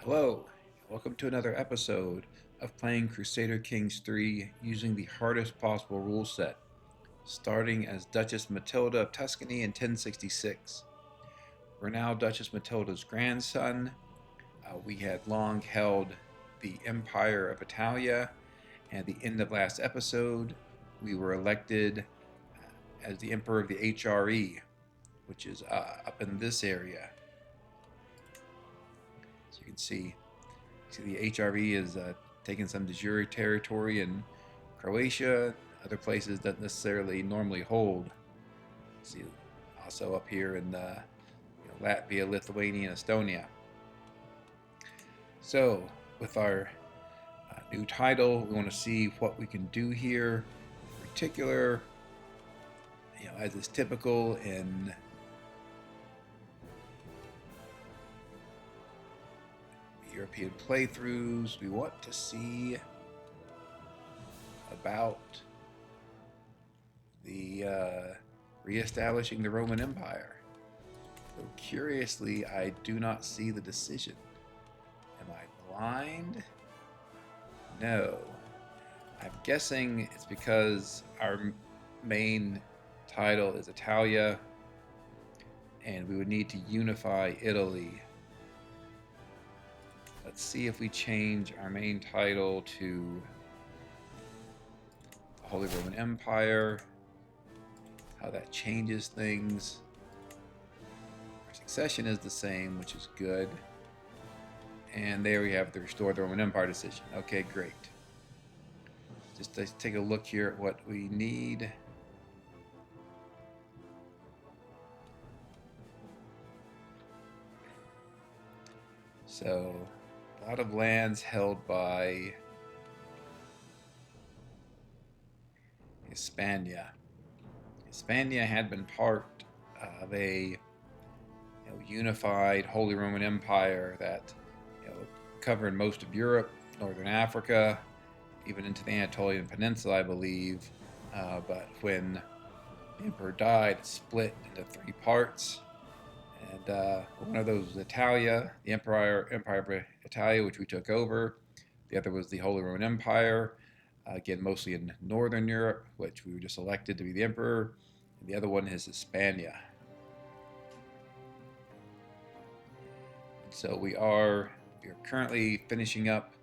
Hello, welcome to another episode of playing Crusader Kings 3 using the hardest possible rule set, starting as Duchess Matilda of Tuscany in 1066. We're now Duchess Matilda's grandson. We had long held the Empire of Italia, and at the end of last episode, we were elected as the Emperor of the HRE, which is up in this area. So you can see the HRE is taking some de jure territory in Croatia. Other places doesn't necessarily normally hold. See, also up here in Latvia, Lithuania, and Estonia. So, with our new title, we want to see what we can do here. In particular, as is typical in European playthroughs, we want to see about the reestablishing the Roman Empire. Though curiously, I do not see the decision. Am I blind? No. I'm guessing it's because our main title is Italia, and we would need to unify Italy. Let's see if we change our main title to the Holy Roman Empire, how that changes things. Our succession is the same, which is good. And there we have the Restore the Roman Empire decision. Okay, great. Just let's take a look here at what we need. So, a lot of lands held by Hispania. Hispania had been part of a unified Holy Roman Empire that covered most of Europe, northern Africa, even into the Anatolian Peninsula, I believe. But when the emperor died, it split into three parts. And one of those was Italia, the Empire of Italia, which we took over. The other was the Holy Roman Empire, again, mostly in Northern Europe, which we were just elected to be the emperor. And the other one is Hispania. So we are currently finishing up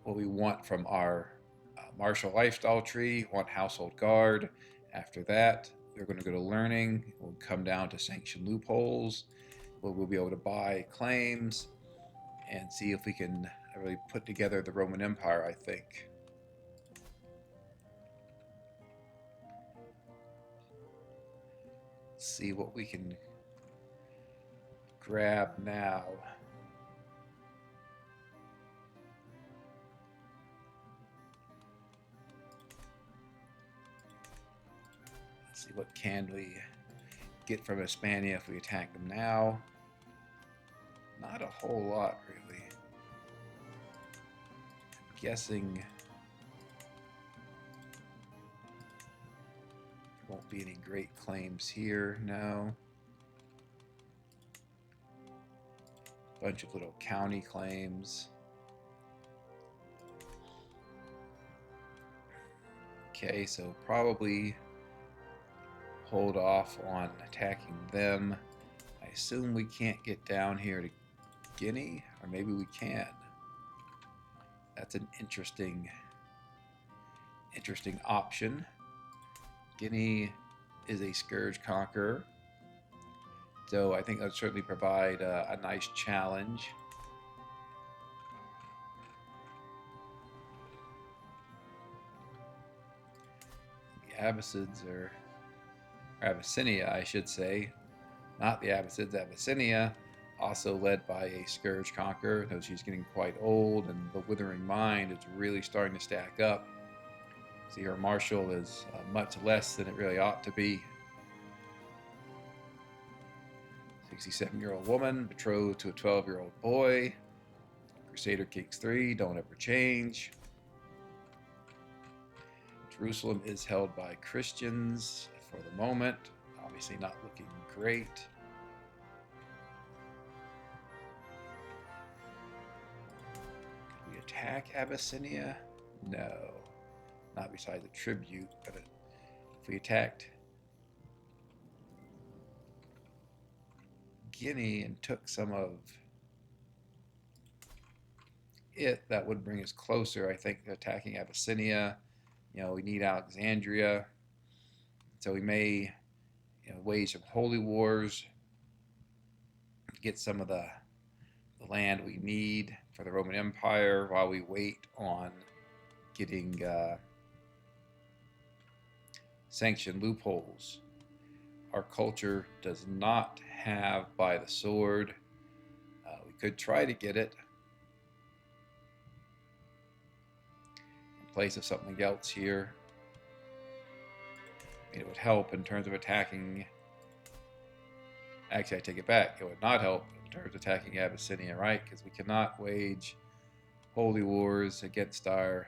what we want from our martial lifestyle tree. We want household guard. After that, we're going to go to learning. We'll come down to sanction loopholes, where we'll be able to buy claims and see if we can really put together the Roman Empire, I think. Let's see what we can grab now. Let's see, what can we get from Hispania if we attack them now? Not a whole lot, really. I'm guessing there won't be any great claims here, no. Bunch of little county claims. Okay, so probably hold off on attacking them. I assume we can't get down here to Guinea, or maybe we can. That's an interesting option. Guinea is a scourge conqueror, so I think that would certainly provide a nice challenge. The Abbasids are Abyssinia, I should say, not the Abbasids. Abyssinia, also led by a scourge conqueror, though she's getting quite old, and the Withering Mind is really starting to stack up. See, her martial is much less than it really ought to be. 67-year-old woman betrothed to a 12-year-old boy. Crusader Kings 3, don't ever change. Jerusalem is held by Christians for the moment. Obviously not looking great. attack Abyssinia? No, not besides the tribute, but if we attacked Guinea and took some of it, that would bring us closer, I think, to attacking Abyssinia. We need Alexandria, so we may wage some holy wars, get some of the land we need for the Roman Empire while we wait on getting sanction loopholes. Our culture does not have by the sword. We could try to get it in place of something else here. It would help in terms of attacking. Actually, I take it back. It would not help in terms of attacking Abyssinia, right? Because we cannot wage holy wars against our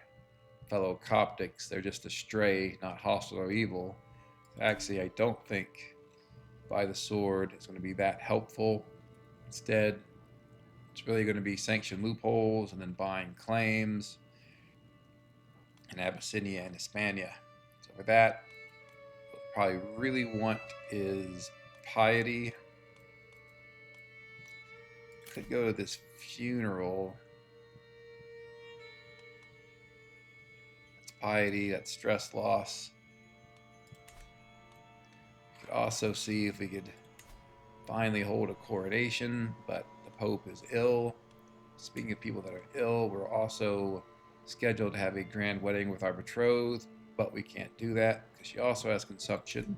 fellow Coptics. They're just astray, not hostile or evil. Actually, I don't think by the sword is going to be that helpful. Instead, it's really going to be sanction loopholes and then buying claims in Abyssinia and Hispania. So for that, what we probably really want is piety. Could go to this funeral. That's piety, that's stress loss. We could also see if we could finally hold a coronation, but the Pope is ill. Speaking of people that are ill, we're also scheduled to have a grand wedding with our betrothed, but we can't do that because she also has consumption.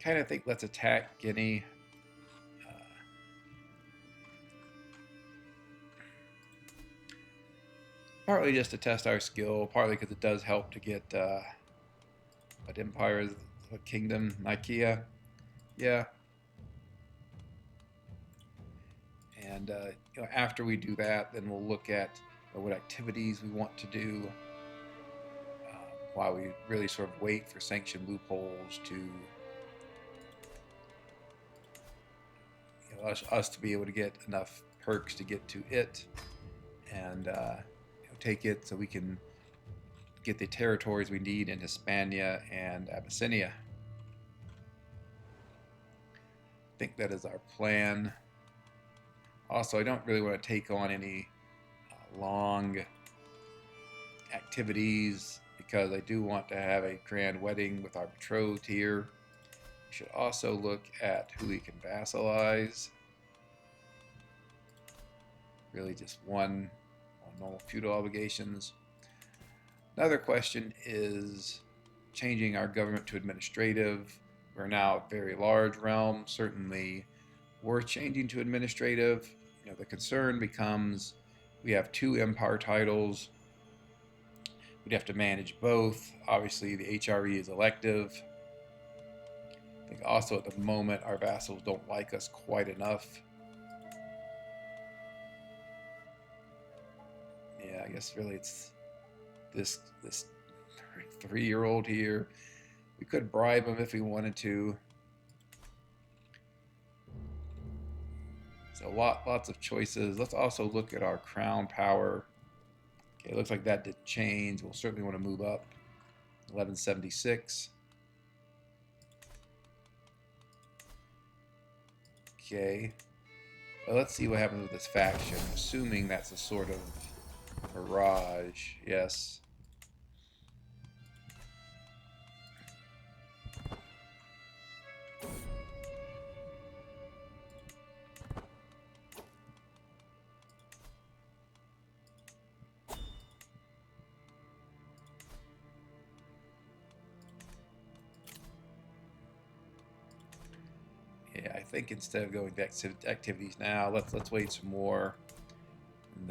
Kind of think let's attack Guinea. Partly just to test our skill, partly because it does help to get what empire is, what kingdom? Nicaea? Yeah. And after we do that, then we'll look at what activities we want to do while we really sort of wait for sanction loopholes to us to be able to get enough perks to get to it and take it so we can get the territories we need in Hispania and Abyssinia. I think that is our plan. Also, I don't really want to take on any long activities because I do want to have a grand wedding with our betrothed here. We should also look at who we can vassalize. Really just one on normal feudal obligations. Another question is changing our government to administrative. We're now a very large realm. Certainly worth changing to administrative. The concern becomes we have 2 empire titles. We'd have to manage both. Obviously, the HRE is elective. I think also at the moment our vassals don't like us quite enough. Yeah, I guess really it's this 3-year-old here. We could bribe him if we wanted to. So lots of choices. Let's also look at our crown power. Okay, it looks like that didn't change. We'll certainly want to move up. 1176. Okay. Well, let's see what happens with this faction. Assuming that's a sort of mirage. Yes. Yeah, I think instead of going to activities now, let's wait some more, and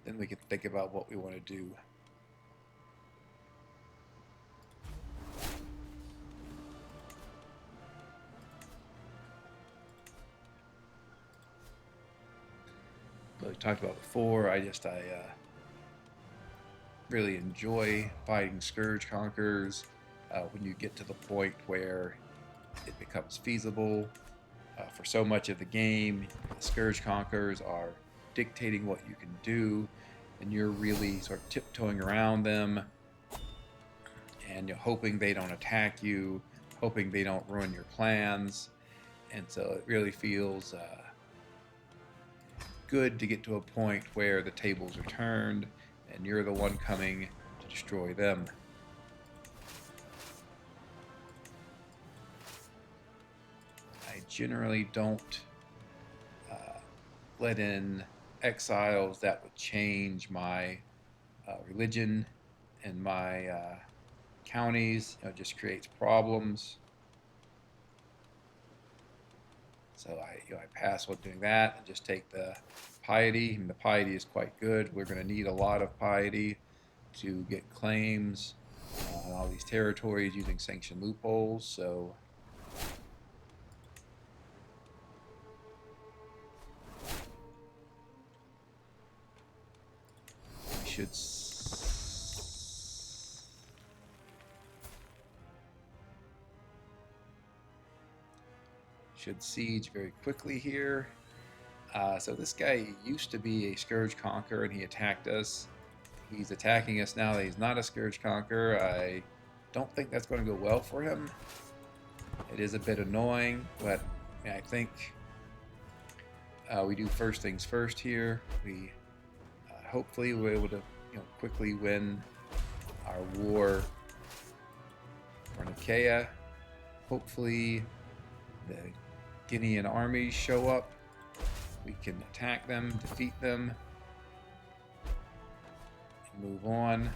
then we can think about what we want to do. Like we talked about before, I really enjoy fighting scourge conquerors. when you get to the point where it becomes feasible. For so much of the game, the Scourge Conquerors are dictating what you can do, and you're really sort of tiptoeing around them, and you're hoping they don't attack you, hoping they don't ruin your plans. And so it really feels good to get to a point where the tables are turned and you're the one coming to destroy them. I generally don't let in exiles that would change my religion and my counties. It just creates problems. So I pass on doing that and just take the piety. And the piety is quite good. We're going to need a lot of piety to get claims on all these territories using sanction loopholes. So we should siege very quickly here. So this guy used to be a Scourge Conqueror and he attacked us. He's attacking us now that he's not a Scourge Conqueror. I don't think that's going to go well for him. It is a bit annoying, but I think we do first things first here. We hopefully we're able to quickly win our war for Nicaea. Hopefully the Guinean armies show up. We can attack them, defeat them, and move on.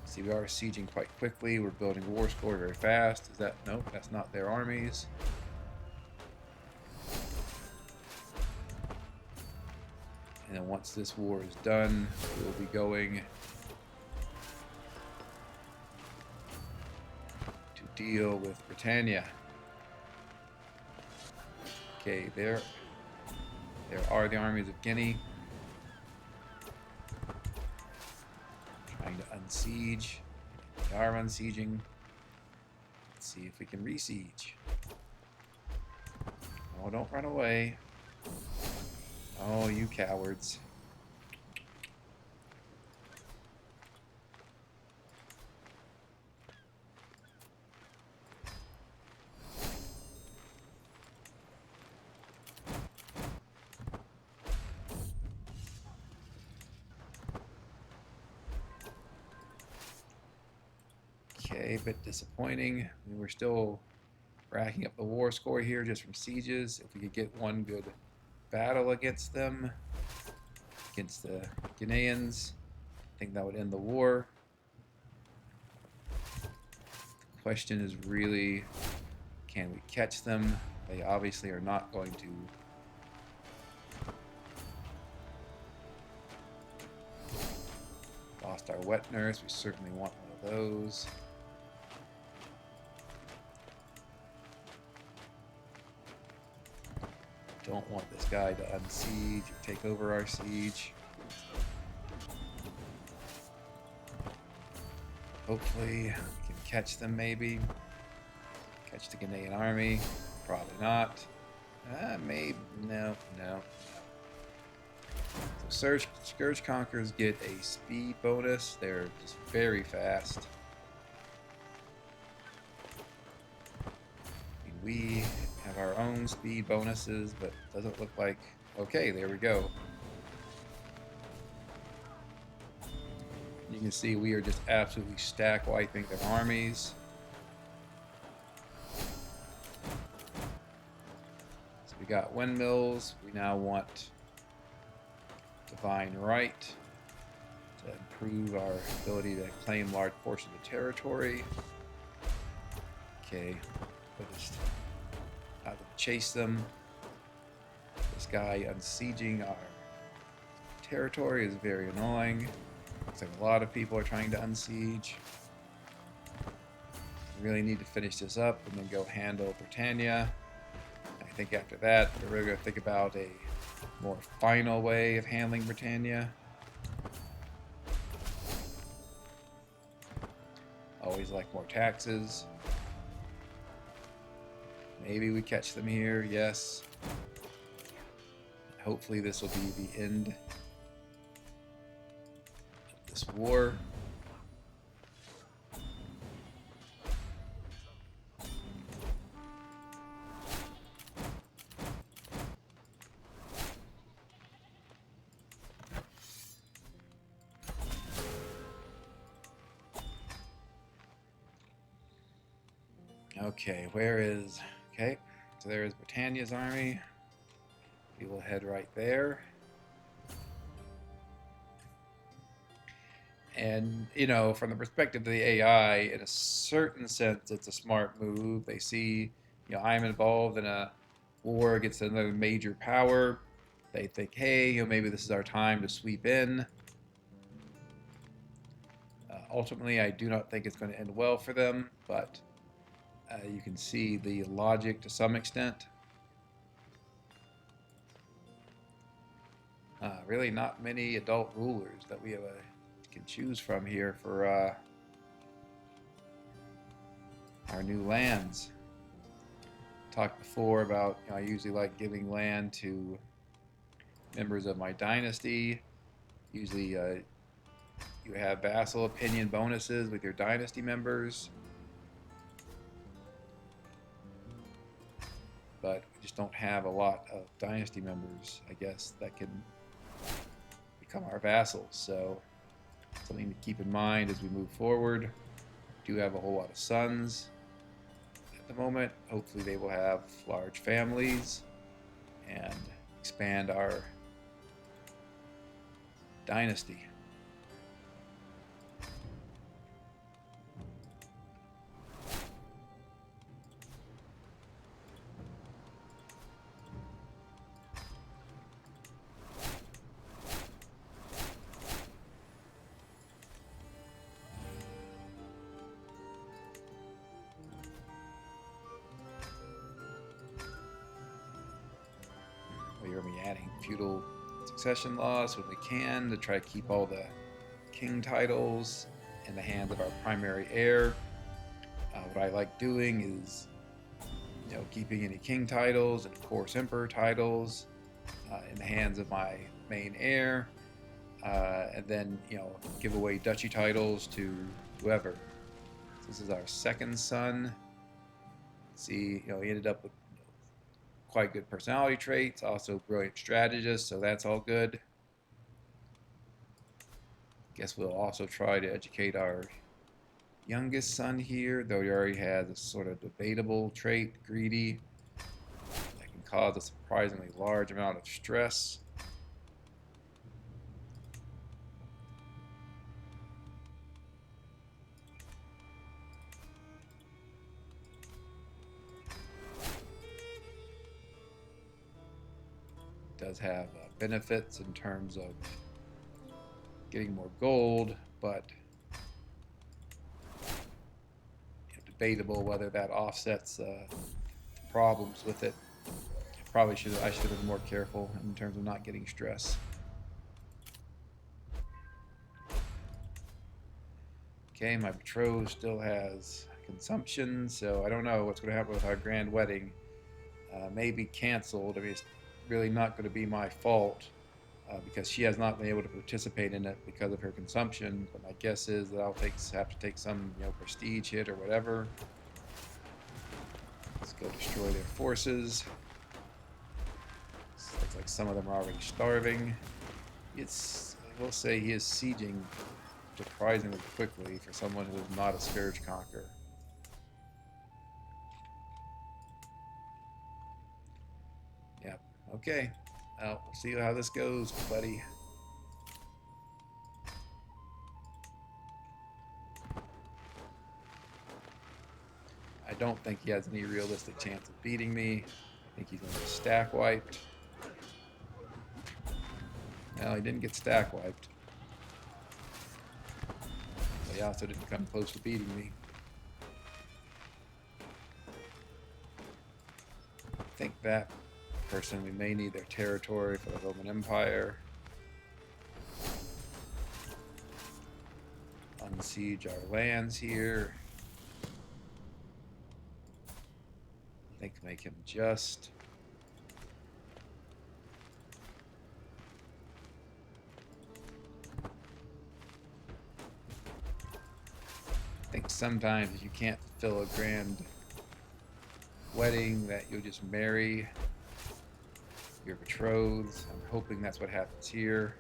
See, we are sieging quite quickly. We're building war score very fast. Is that? Nope, that's not their armies. And then once this war is done, we'll be going to deal with Britannia. Okay, there are the armies of Guinea. Trying to unsiege. They are unsieging. Let's see if we can re-siege. Oh, don't run away. Oh, you cowards. Okay, a bit disappointing. We're still racking up the war score here just from sieges. If we could get one good battle against them, against the Guineans, I think that would end the war. The question is really, can we catch them? They obviously are not going to. Lost our wet nurse. We certainly want one of those. Don't want this guy to unsiege or take over our siege. Hopefully we can catch them maybe. Catch the Guinean army. Probably not. Maybe. No. So Scourge Conquerors get a speed bonus. They're just very fast. We have our own speed bonuses, but doesn't look like... Okay, there we go. You can see we are just absolutely stack wiping their armies. So we got windmills. We now want divine right to improve our ability to claim large portions of territory. Okay, we'll just chase them. This guy unsieging our territory is very annoying. Looks like a lot of people are trying to unsiege. We really need to finish this up and then go handle Britannia. I think after that, we're really going to think about a more final way of handling Britannia. always like more taxes. Maybe we catch them here, yes. Hopefully this will be the end of this war. Okay, okay, so there is Britannia's army. We will head right there. And, you know, from the perspective of the AI, in a certain sense, it's a smart move. They see, you know, I'm involved in a war against another major power. They think, hey, you know, maybe this is our time to sweep in. Ultimately, I do not think it's going to end well for them, but you can see the logic to some extent. Really not many adult rulers that we can choose from here for our new lands. Talked before about, you know, I usually like giving land to members of my dynasty. Usually you have vassal opinion bonuses with your dynasty members. But we just don't have a lot of dynasty members, I guess, that can become our vassals. So something to keep in mind as we move forward. We do have a whole lot of sons at the moment. Hopefully they will have large families and expand our dynasty. We're going to be adding feudal succession laws when we can to try to keep all the king titles in the hands of our primary heir. What I like doing is, you know, keeping any king titles and of course emperor titles in the hands of my main heir, and then, you know, give away duchy titles to whoever. So this is our second son. See, you know, he ended up with quite good personality traits, also brilliant strategist, so that's all good. Guess we'll also try to educate our youngest son here, though he already has a sort of debatable trait, greedy, that can cause a surprisingly large amount of stress. Does have benefits in terms of getting more gold, but debatable whether that offsets problems with it. I should have been more careful in terms of not getting stress. Okay, my betrothed still has consumption, so I don't know what's going to happen with our grand wedding. May be canceled. I mean, it's really not going to be my fault because she has not been able to participate in it because of her consumption. But my guess is that I'll have to take some, you know, prestige hit or whatever. Let's go destroy their forces. Looks like some of them are already starving. I will say he is sieging surprisingly quickly for someone who is not a scourge conqueror. Yep. Okay. Well, we'll see how this goes, buddy. I don't think he has any realistic chance of beating me. I think he's going to get stack wiped. No, he didn't get stack wiped. But he also didn't come close to beating me. I think that person, we may need their territory for the Roman Empire. Unsiege our lands here. Make him just. I think sometimes if you can't fulfill a grand wedding, that you'll just marry your betrothed. I'm hoping that's what happens here.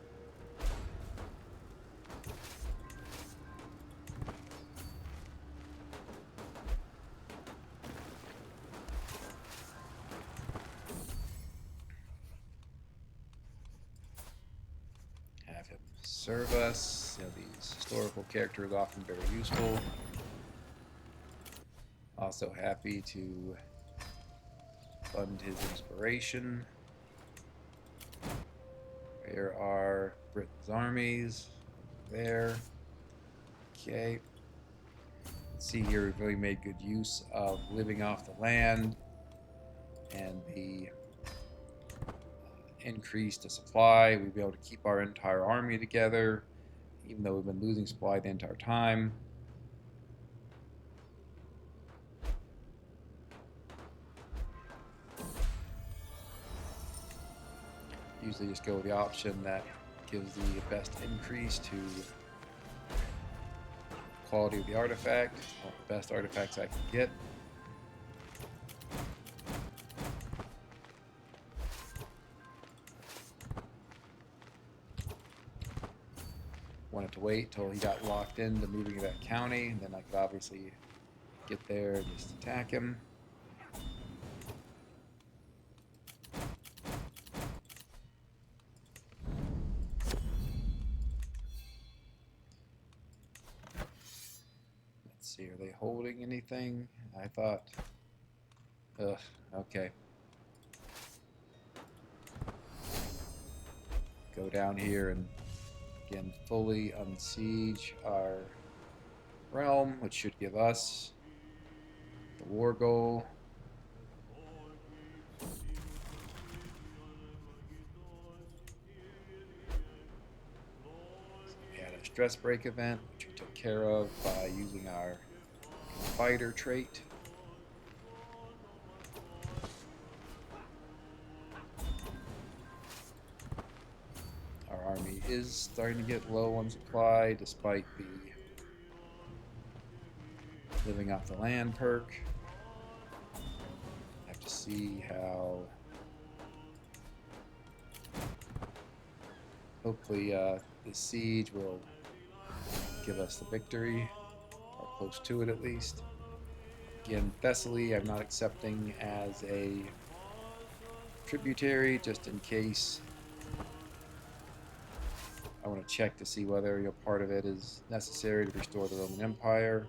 Have him serve us. You know, these historical characters are often very useful. Also happy to fund his inspiration. There are Britain's armies there. Okay. Let's see here, we've really made good use of living off the land and the increase to supply. We'll be able to keep our entire army together, even though we've been losing supply the entire time. Usually just go with the option that gives the best increase to quality of the artifact, all the best artifacts I can get. Wanted to wait till he got locked into moving to that county, and then I could obviously get there and just attack him. Let's see, are they holding anything? I thought, okay. Go down here and again fully unsiege our realm, which should give us the war goal. So we had a stress break event, which we took care of by using our fighter trait. Our army is starting to get low on supply despite the living off the land perk. Have to see how. Hopefully this siege will give us the victory, or close to it at least. Again, Thessaly I'm not accepting as a tributary, just in case. I want to check to see whether part of it is necessary to restore the Roman Empire.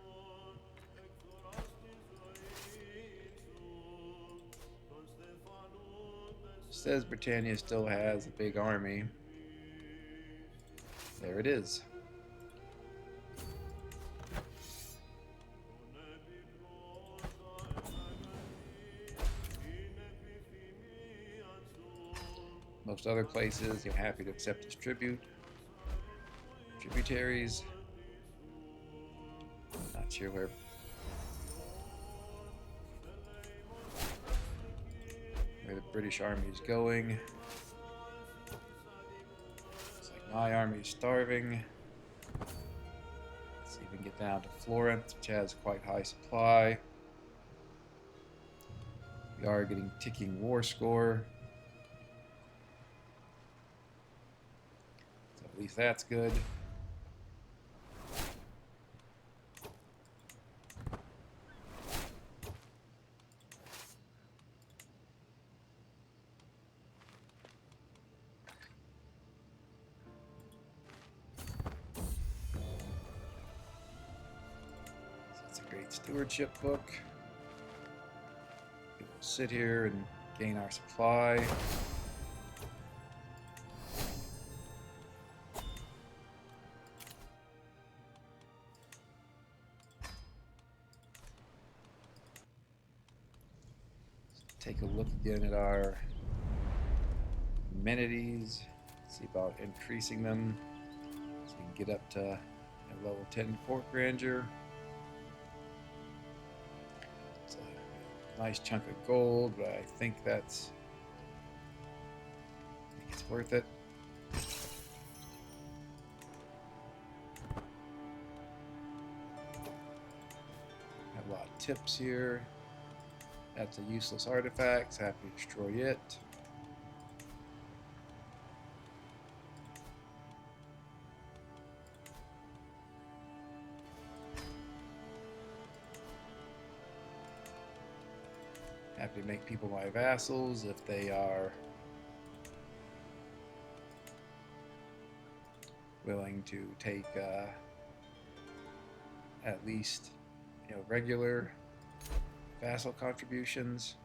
Says Britannia still has a big army. There it is. Most other places, you're happy to accept as tributaries. Not sure where the British army is going. Looks like my army is starving. Let's see if we can get down to Florence, which has quite high supply. We are getting ticking war score. So at least that's good. Stewardship book. We'll sit here and gain our supply. Take a look again at our amenities. See about increasing them so we can get up to a level 10 court grandeur. nice chunk of gold, but I think it's worth it. Have a lot of tips here. That's a useless artifact, so I have to destroy it. Happy to make people my vassals if they are willing to take at least, regular vassal contributions.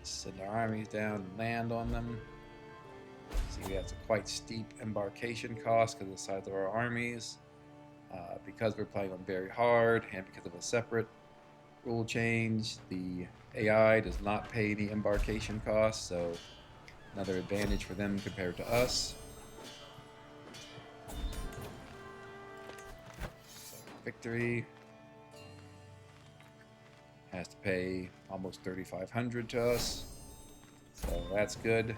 Send our armies down and land on them. See, that's a quite steep embarkation cost because of the size of our armies. Because we're playing on very hard and because of a separate rule change, the AI does not pay any embarkation costs, so another advantage for them compared to us. So victory has to pay almost 3,500 to us, so that's good.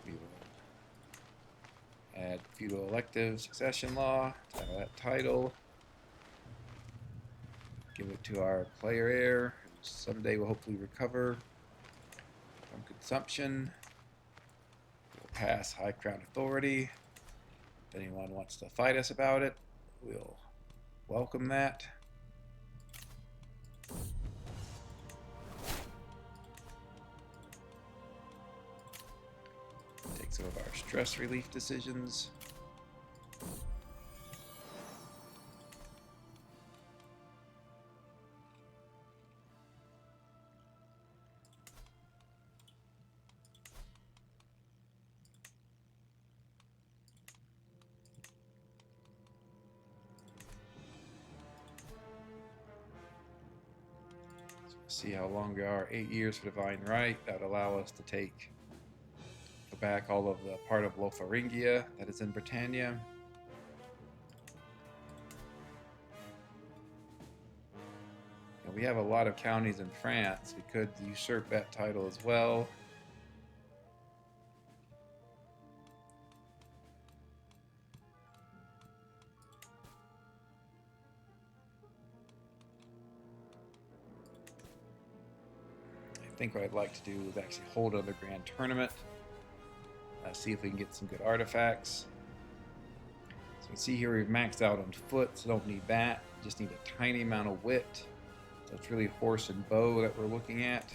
We will add feudal elective succession law to that title. Give it to our player heir, who someday will hopefully recover from consumption. We'll pass High Crown Authority. If anyone wants to fight us about it, we'll welcome that. Take some of our stress relief decisions. See how long we are. 8 years for Divine Right. That would allow us to go back all of the part of Lotharingia that is in Britannia. And we have a lot of counties in France. We could usurp that title as well. I think what I'd like to do is actually hold another grand tournament. See if we can get some good artifacts. So you can see here we've maxed out on foot, so don't need that. Just need a tiny amount of wit. So it's really horse and bow that we're looking at.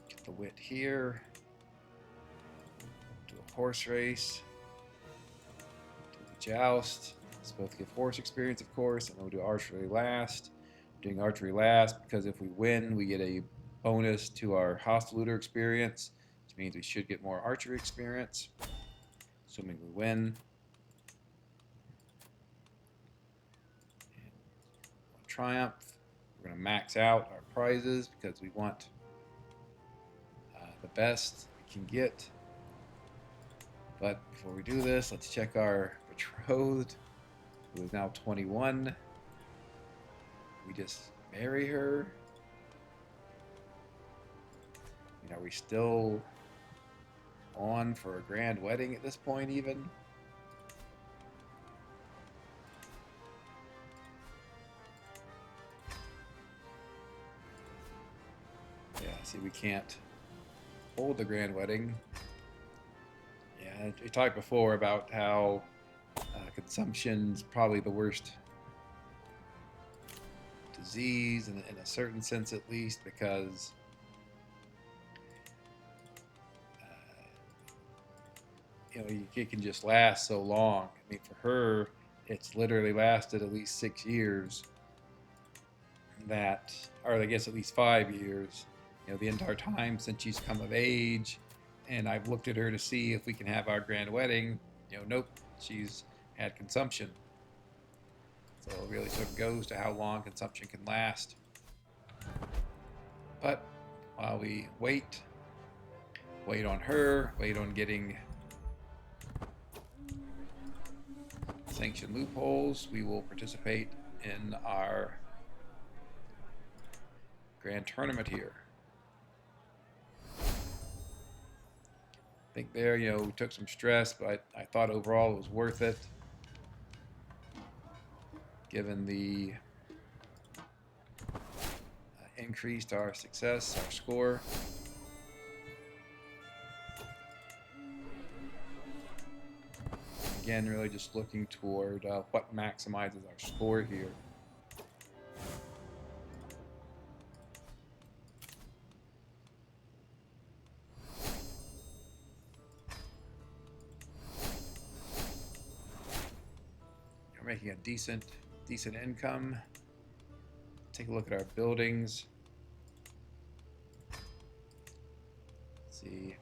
Get the wit here. Do a horse race. Do the joust. It's both give horse experience, of course, and then we'll do archery last. Doing archery last because if we win, we get a bonus to our hostile looter experience, which means we should get more archery experience, assuming we win. And on triumph, we're going to max out our prizes because we want the best we can get. But before we do this, let's check our betrothed, who is now 21. We just marry her? Are we still on for a grand wedding at this point even? Yeah, see, we can't hold the grand wedding. Yeah, we talked before about how consumption's probably the worst disease in a certain sense, at least, because it can just last so long. I mean, for her, it's literally lasted at least 6 years. That, or I guess at least 5 years. The entire time since she's come of age, and I've looked at her to see if we can have our grand wedding. Nope, she's had consumption. So it really sort of goes to how long consumption can last. But while we wait on her, wait on getting sanctioned loopholes, we will participate in our grand tournament here. I think there, we took some stress, but I thought overall it was worth it, given the increased our success, our score. Again, really just looking toward what maximizes our score here. We're making a decent income. Take a look at our buildings. Let's see.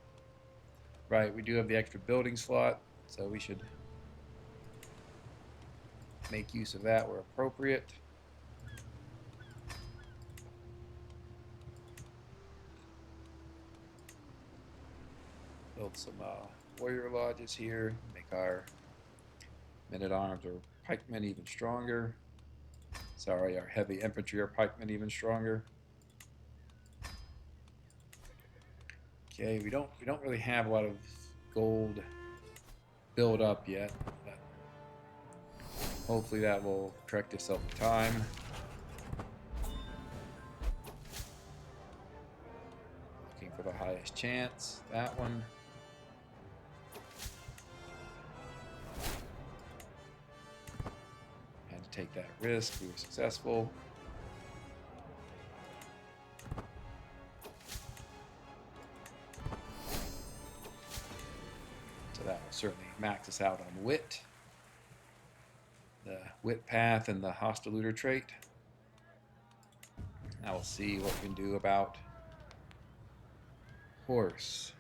Right, we do have the extra building slot, so we should make use of that where appropriate. Build some warrior lodges here, make our men-at-arms or pikemen even stronger. Sorry, our heavy infantry or pikemen even stronger. Okay, we don't really have a lot of gold build up yet, but hopefully that will correct itself in time. Looking for the highest chance, that one. Had to take that risk, we were successful. So that will certainly max us out on wit. The wit path and the hostile looter trait. Now we'll see what we can do about horse.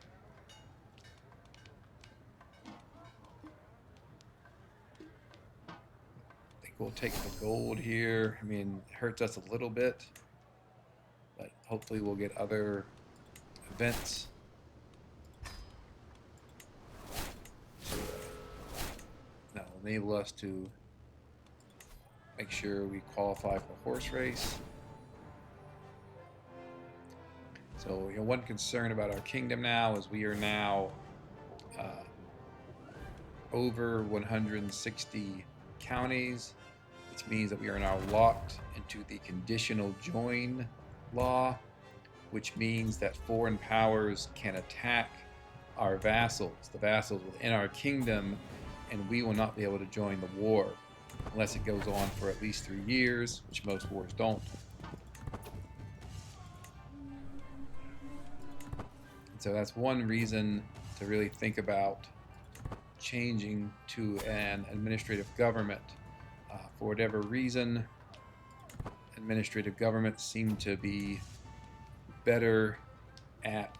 I think we'll take the gold here. I mean, it hurts us a little bit, but hopefully we'll get other events. That will enable us to make sure we qualify for a horse race. So, one concern about our kingdom now is we are now over 160 counties, which means that we are now locked into the conditional join law, which means that foreign powers can attack our vassals, the vassals within our kingdom, and we will not be able to join the war unless it goes on for at least 3 years, which most wars don't. And so that's one reason to really think about changing to an administrative government. For whatever reason, administrative governments seem to be better at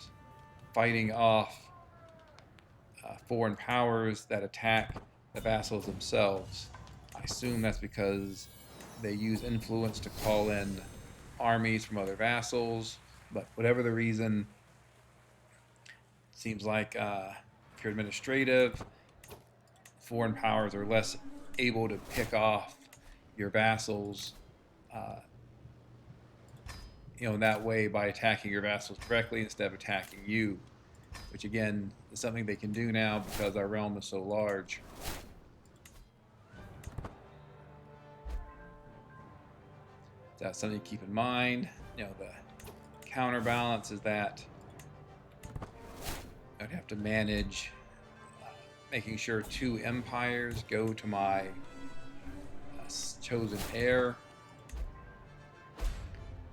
fighting off foreign powers that attack the vassals themselves. I assume that's because they use influence to call in armies from other vassals, but whatever the reason, it seems like if you're administrative, foreign powers are less able to pick off your vassals in that way by attacking your vassals directly instead of attacking you, which again is something they can do now because our realm is so large. That's something to keep in mind. The counterbalance is that I'd have to manage making sure 2 empires go to my chosen heir.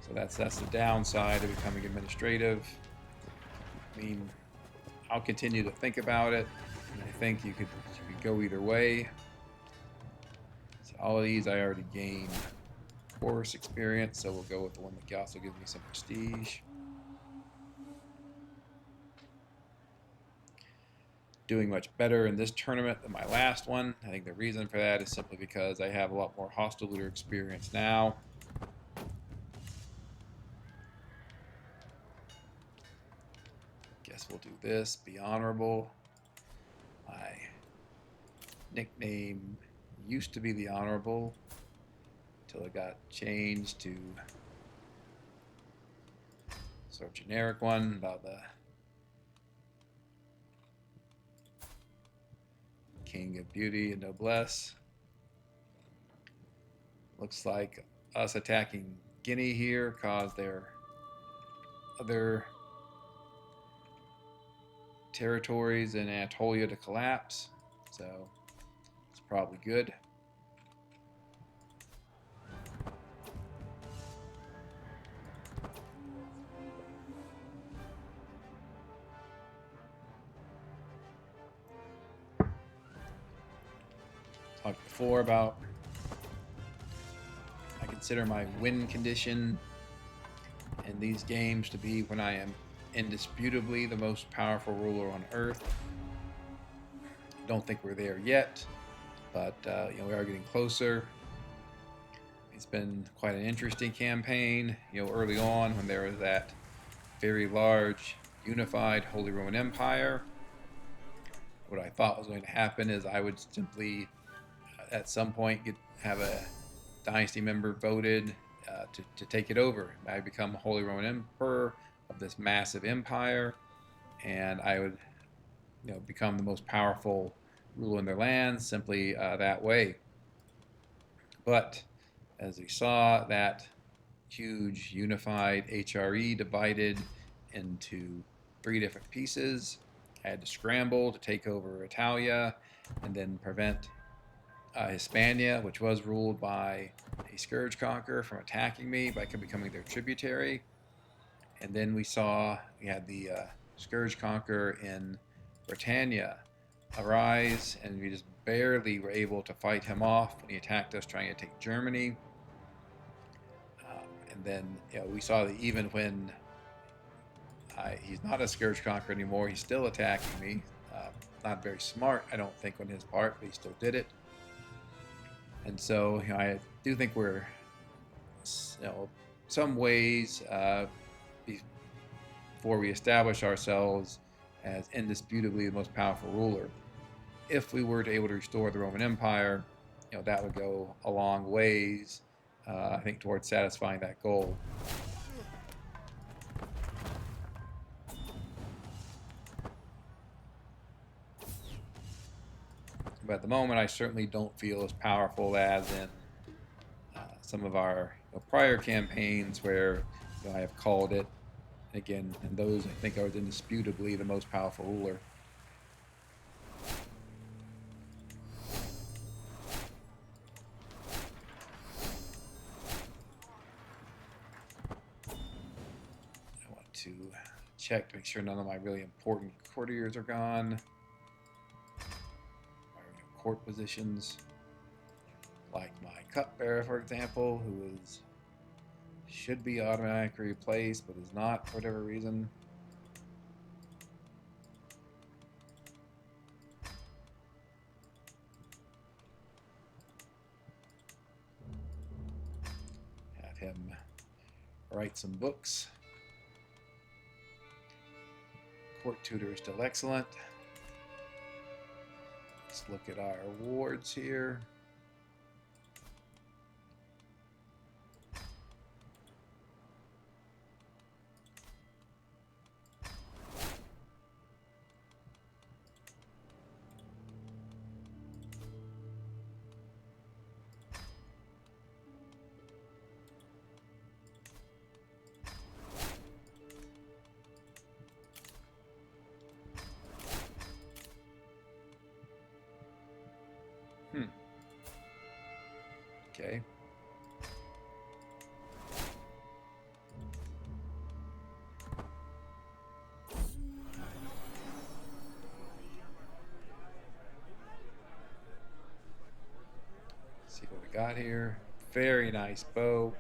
So that's the downside of becoming administrative. I mean, I'll continue to think about it. I think you could go either way. So all of these I already gained force experience, so we'll go with the one that also gives me some prestige. Doing much better in this tournament than my last one. I think the reason for that is simply because I have a lot more hostile looter experience now. Guess we'll do this. Be honorable. My nickname used to be the Honorable until it got changed to sort of generic one about the King of Beauty and Noblesse. Looks like us attacking Guinea here caused their other territories in Anatolia to collapse, so it's probably good. Talked before about I consider my win condition in these games to be when I am indisputably the most powerful ruler on Earth. Don't think we're there yet, but we are getting closer. It's been quite an interesting campaign. Early on when there was that very large unified Holy Roman Empire, what I thought was going to happen is I would simply at some point have a dynasty member voted to take it over. I become Holy Roman Emperor of this massive empire, and I would become the most powerful ruler in their land simply that way. But as we saw, that huge unified HRE divided into 3 different pieces. I had to scramble to take over Italia and then prevent Hispania, which was ruled by a scourge conqueror, from attacking me by becoming their tributary. And then we had the scourge conqueror in Britannia arise, and we just barely were able to fight him off when he attacked us trying to take Germany. And then we saw that even when he's not a scourge conqueror anymore, he's still attacking me. Not very smart, I don't think, on his part, but he still did it. And so I do think we're some ways before we establish ourselves as indisputably the most powerful ruler. If we were to able to restore the Roman Empire, that would go a long ways, I think, towards satisfying that goal. But at the moment, I certainly don't feel as powerful as in some of our prior campaigns where I have called it. Again, in those, I think I was indisputably the most powerful ruler. I want to check to make sure none of my really important courtiers are gone. Court positions, like my cupbearer, for example, who should be automatically replaced but is not for whatever reason. Have him write some books. Court tutor is still excellent. Let's look at our awards here. got here. Very nice bow.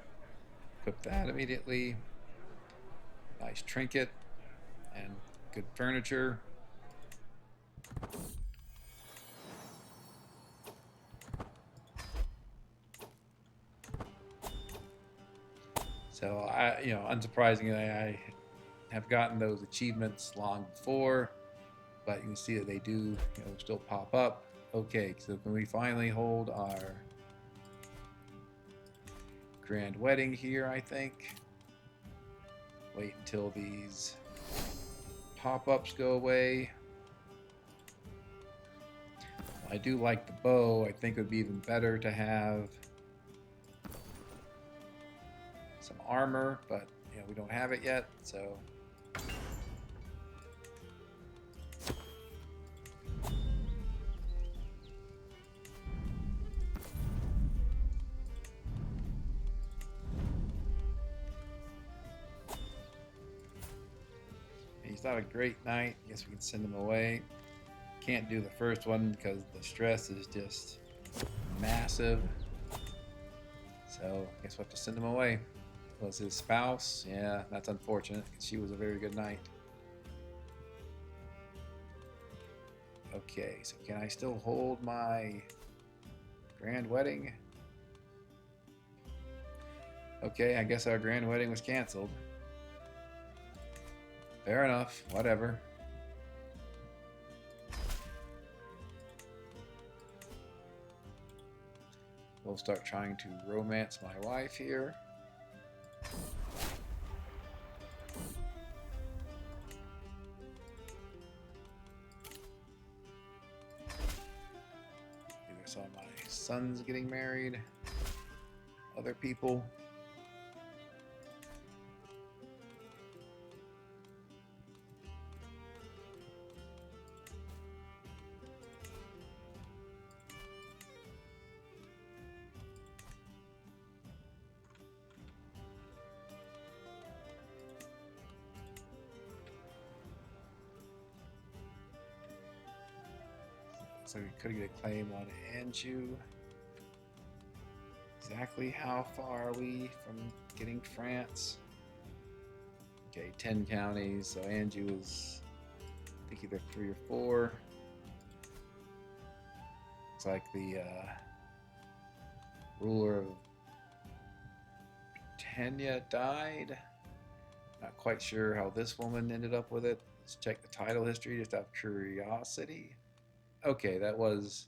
Equip that immediately. Nice trinket and good furniture. So unsurprisingly, I have gotten those achievements long before, but you can see that they do, still pop up. Okay, so when we finally hold our grand wedding here, I think. Wait until these pop-ups go away. I do like the bow. I think it would be even better to have some armor, but we don't have it yet, so he's not a great knight. I guess we can send him away. Can't do the first one because the stress is just massive. So I guess we'll have to send him away. Was his spouse? Yeah, that's unfortunate because she was a very good knight. Okay, so can I still hold my grand wedding? Okay, I guess our grand wedding was canceled. Fair enough, whatever. We'll start trying to romance my wife here. I saw my son's getting married. Other people. So we could get a claim on Anjou. Exactly how far are we from getting France? Okay, 10 counties, so Anjou is, I think, either 3 or 4. Looks like the ruler of Britannia died. Not quite sure how this woman ended up with it. Let's check the title history just out of curiosity. Okay, that was...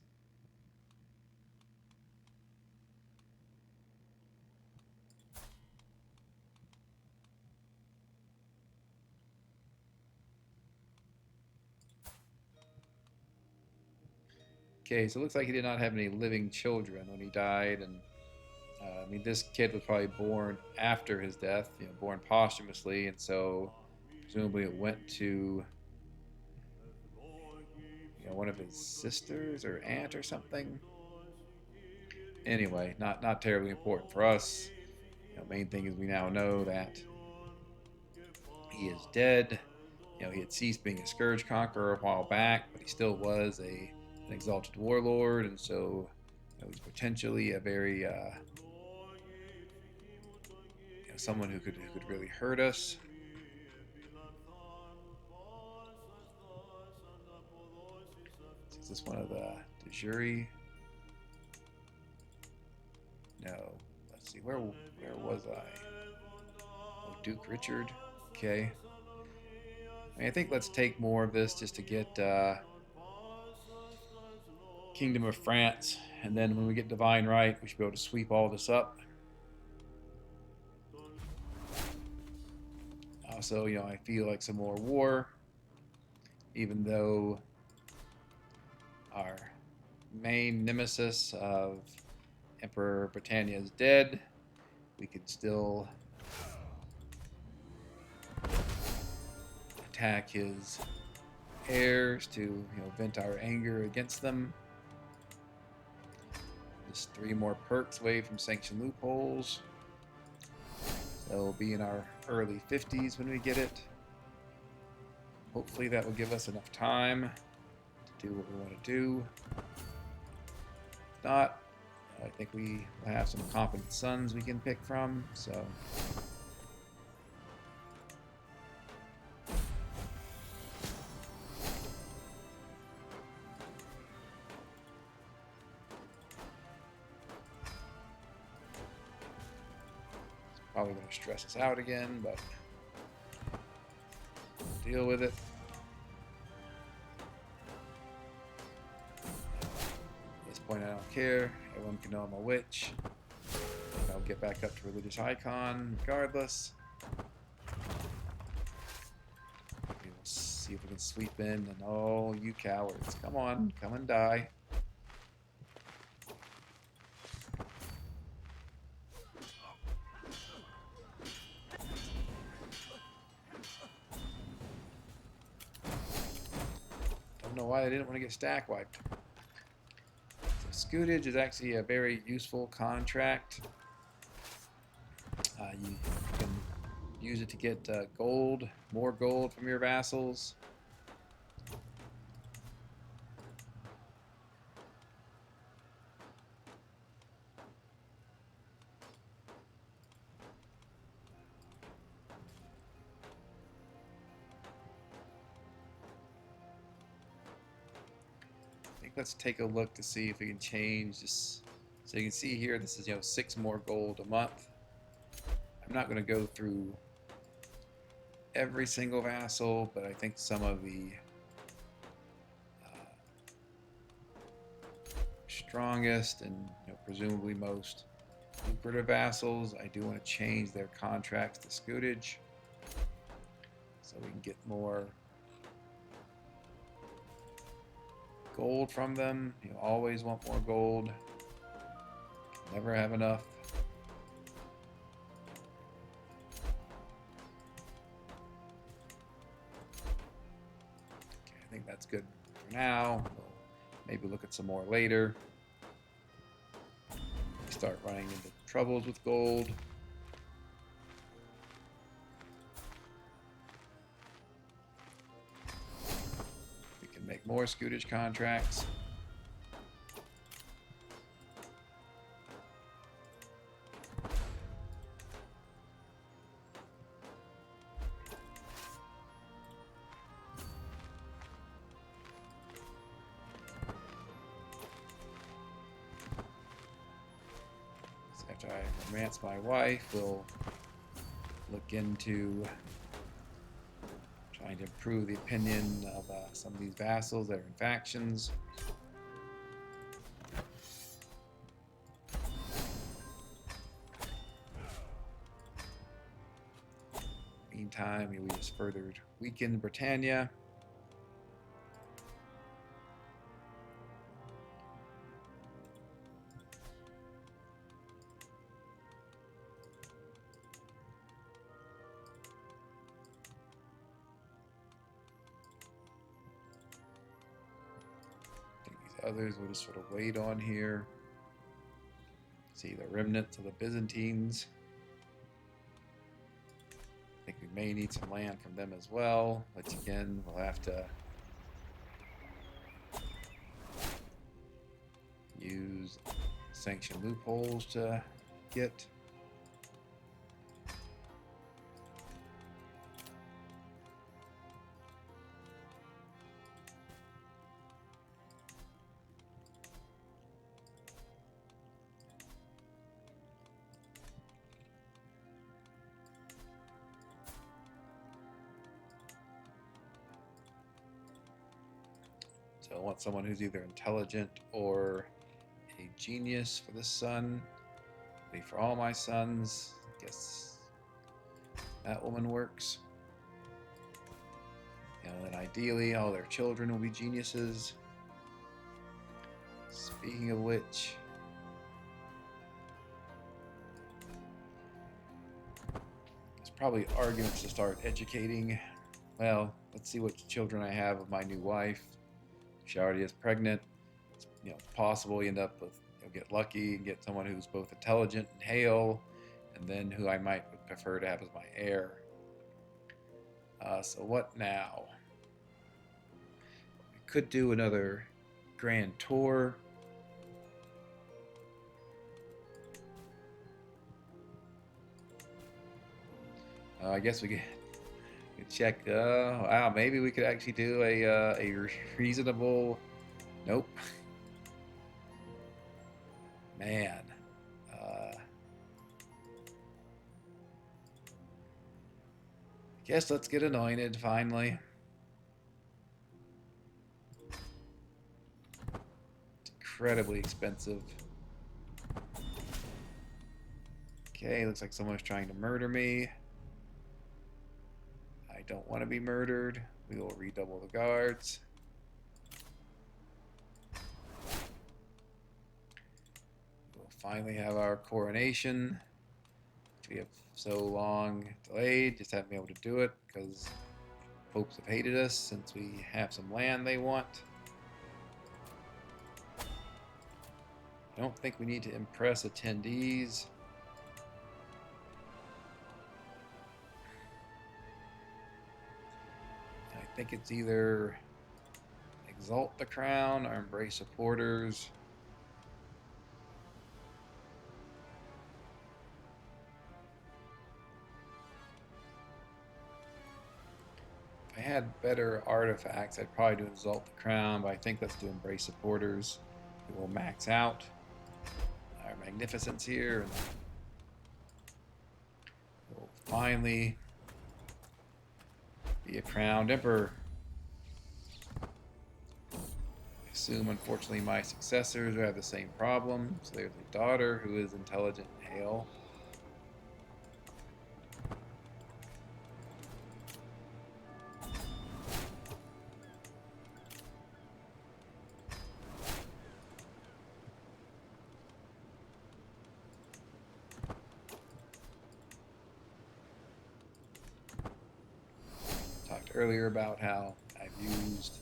Okay, so it looks like he did not have any living children when he died, and I mean, this kid was probably born after his death, born posthumously, and so presumably it went to one of his sisters or aunt or something. Anyway, not terribly important for us. Main thing is we now know that he is dead. He had ceased being a scourge conqueror a while back, but he still was an exalted warlord, and so he's potentially a very someone who could really hurt us. Is this one of the jury? No. Let's see. Where was I? Oh, Duke Richard. Okay. I mean, I think let's take more of this just to get Kingdom of France, and then when we get Divine Right, we should be able to sweep all this up. Also, I feel like some more war, even though our main nemesis of Emperor Britannia is dead, we can still attack his heirs to vent our anger against them. Just 3 more perks away from sanction loopholes. That will be in our early 50s when we get it. Hopefully that will give us enough time to do what we want to do. If not, I think we will have some competent sons we can pick from, so. It's probably going to stress us out again, but we'll deal with it. At this point, I don't care. Everyone can know I'm a witch. I'll get back up to religious icon regardless. We'll see if we can sweep in. And oh, you cowards. Come on, come and die. Don't know why they didn't want to get stack wiped. So scutage is actually a very useful contract. You can use it to get gold, more gold from your vassals. I think let's take a look to see if we can change this. So you can see here, this is 6 more gold a month. I'm not going to go through every single vassal, but I think some of the strongest and presumably most lucrative vassals, I do want to change their contracts to scutage so we can get more gold from them. You always want more gold. Never have enough. Okay, I think that's good for now. We'll maybe look at some more later. We start running into troubles with gold. We can make more scutage contracts. After I romance my wife, we'll look into trying to improve the opinion of some of these vassals that are in factions. Meantime, we just further weaken Britannia. Others will just sort of wait on here. See the remnants of the Byzantines. I think we may need some land from them as well, which again we'll have to use sanction loopholes to get. So I want someone who's either intelligent or a genius for this son. Maybe for all my sons. I guess that woman works. Then ideally all their children will be geniuses. Speaking of which, there's probably arguments to start educating. Well, let's see what children I have of my new wife. She already is pregnant. It's possible you end up with, get lucky and get someone who's both intelligent and hale, and then who I might prefer to have as my heir. So what now? We could do another grand tour. I guess we could check. Wow, maybe we could actually do a reasonable. Nope. Man. Guess let's get anointed finally. It's incredibly expensive. Okay, looks like someone's trying to murder me. I don't want to be murdered. We will redouble the guards. We'll finally have our coronation. We have so long delayed, just haven't been able to do it because popes have hated us since we have some land they want. I don't think we need to impress attendees. I think it's either exalt the crown or embrace supporters. If I had better artifacts, I'd probably do exalt the crown, but I think let's do embrace supporters. We will max out our magnificence here, and we'll finally be a crowned emperor. I assume, unfortunately, my successors will have the same problem. So there's a daughter who is intelligent and hale. Earlier about how I've used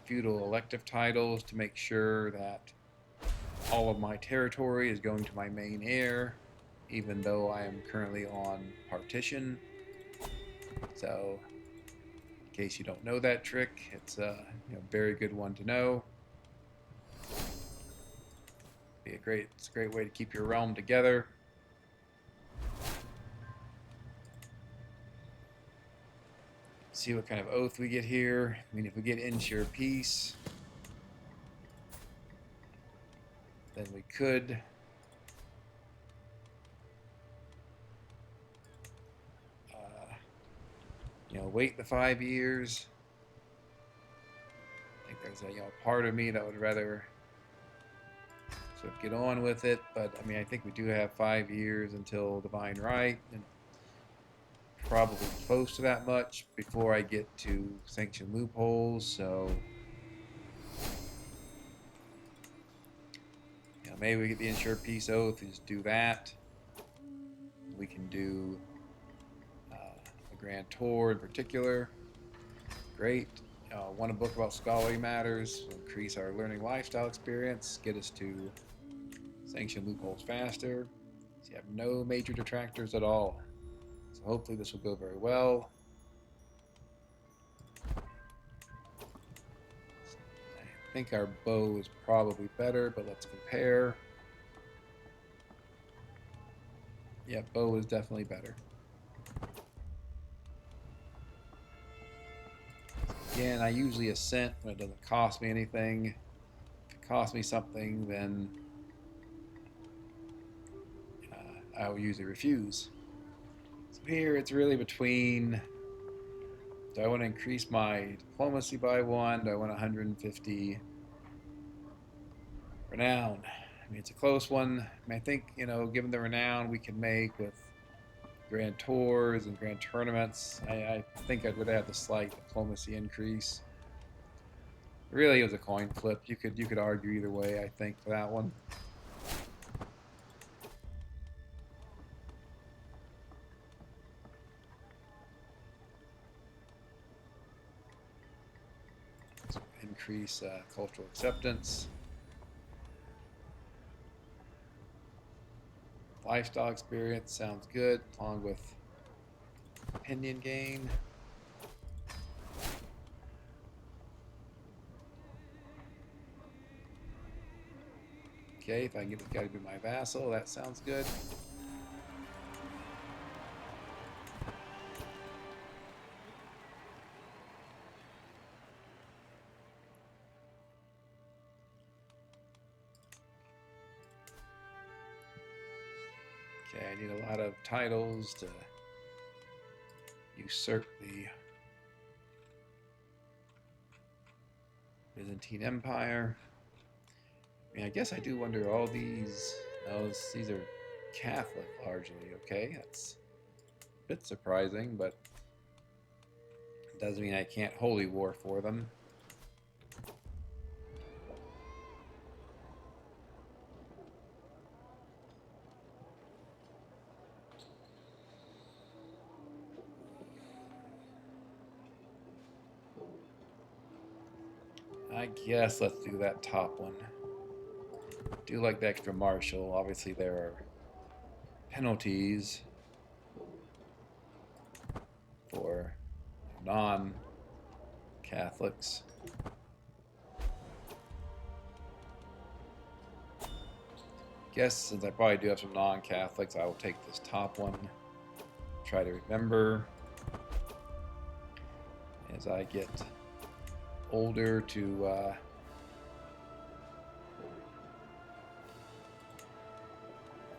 feudal elective titles to make sure that all of my territory is going to my main heir, even though I am currently on partition. So, in case you don't know that trick, it's a very good one to know. It's a great way to keep your realm together. See what kind of oath we get here. I mean, if we get ensure peace, then we could wait the 5 years. I think there's a part of me that would rather sort of get on with it, but I mean, I think we do have 5 years until divine right, and probably close to that much before I get to sanction loopholes. So maybe we get the ensure peace oath and just do that. We can do the grand tour in particular. Great. Want a book about scholarly matters, increase our learning lifestyle experience, get us to sanction loopholes faster. So you have no major detractors at all. So hopefully this will go very well. I think our bow is probably better, but let's compare. Yeah, bow is definitely better. Again, I usually assent when it doesn't cost me anything. If it costs me something, then I will usually refuse. So here it's really between, do I want to increase my diplomacy by 1? Do I want 150 renown? I mean, it's a close one. I mean, I think, given the renown we can make with grand tours and grand tournaments, I think I'd rather have the slight diplomacy increase. Really, it was a coin flip. You could argue either way, I think, for that one. So increase cultural acceptance. Lifestyle experience sounds good, along with opinion gain. Okay, if I can get this guy to be my vassal, that sounds good. Okay, I need a lot of titles to usurp the Byzantine Empire. I mean, I guess I do wonder all these. No, these are Catholic largely. Okay, that's a bit surprising, but it doesn't mean I can't holy war for them. I guess let's do that top one. Do like the extra martial. Obviously, there are penalties for non-Catholics. Guess since I probably do have some non-Catholics, I will take this top one. Try to remember as I get older to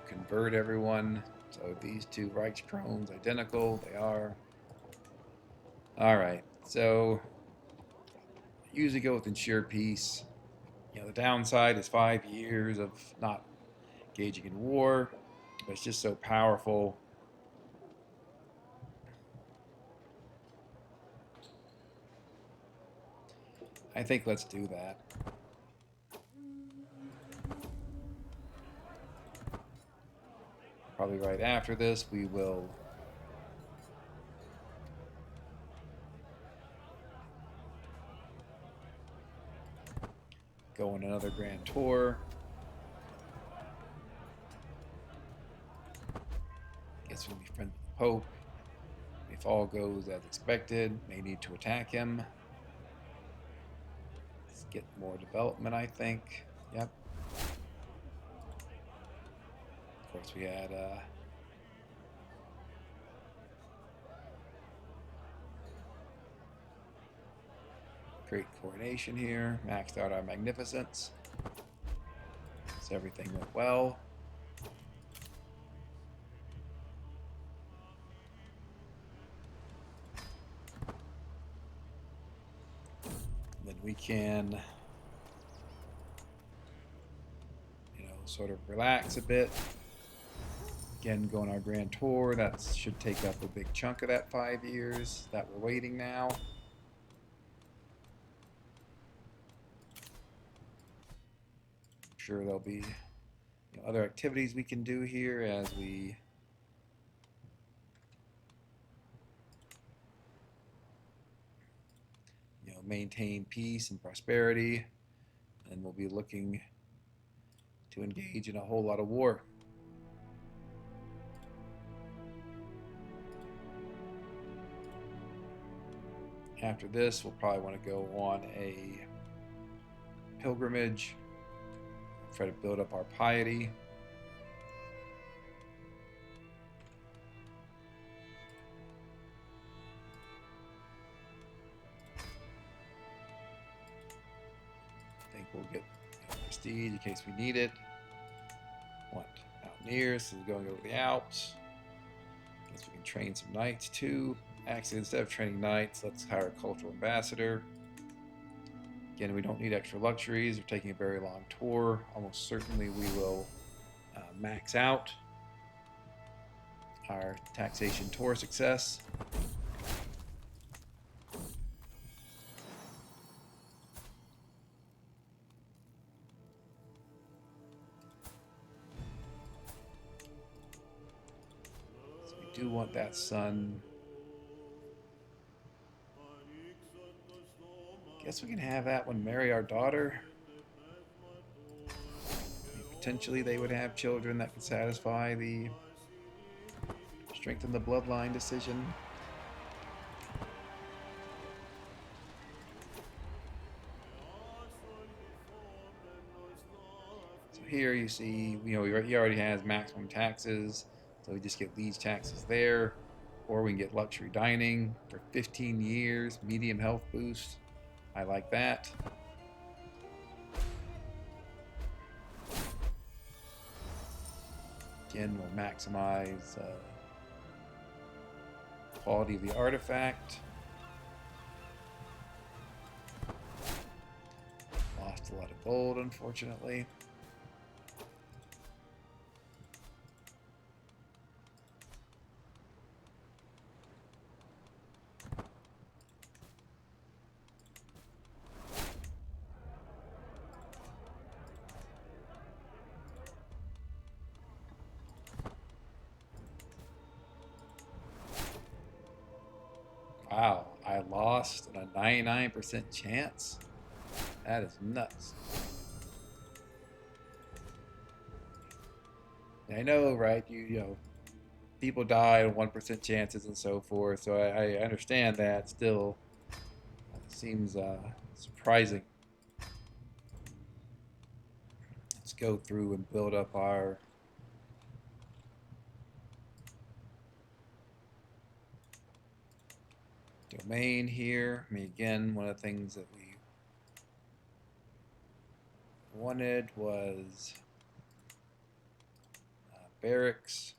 convert everyone. So these two Reichskrones identical, they are. Alright, so usually go with ensure peace. You know, the downside is 5 years of not engaging in war, but it's just so powerful. I think let's do that. Probably right after this, we will go on another grand tour. Guess we'll be friends with the Pope. If all goes as expected, may need to attack him. Let's get more development, I think. Yep. Of course, we had great coronation here. Maxed out our magnificence. So everything went well. Then we can, you know, sort of relax a bit. Again, go on our grand tour. That should take up a big chunk of that 5 years that we're waiting now. I'm sure there'll be, you know, other activities we can do here as we maintain peace and prosperity, and we'll be looking to engage in a whole lot of war. After this, we'll probably want to go on a pilgrimage, try to build up our piety. I think we'll get prestige in case we need it. Want mountaineers, so we're going over the Alps. Guess we can train some knights too. Actually, instead of training knights, let's hire a cultural ambassador. Again, we don't need extra luxuries. We're taking a very long tour. Almost certainly we will max out our taxation tour success. So we do want that sun. Guess we can have that one marry our daughter. Potentially they would have children that could satisfy the strengthen the bloodline decision. So here you see, he already has maximum taxes, so we just get these taxes there, or we can get luxury dining for 15 years, medium health boost. I like that. Again, we'll maximize quality of the artifact. Lost a lot of gold, unfortunately. Wow, I lost a 99% chance? That is nuts. I know, right? You know, people die on 1% chances and so forth, so I understand that. Still, it seems surprising. Let's go through and build up our domain here. I mean, again, one of the things that we wanted was barracks.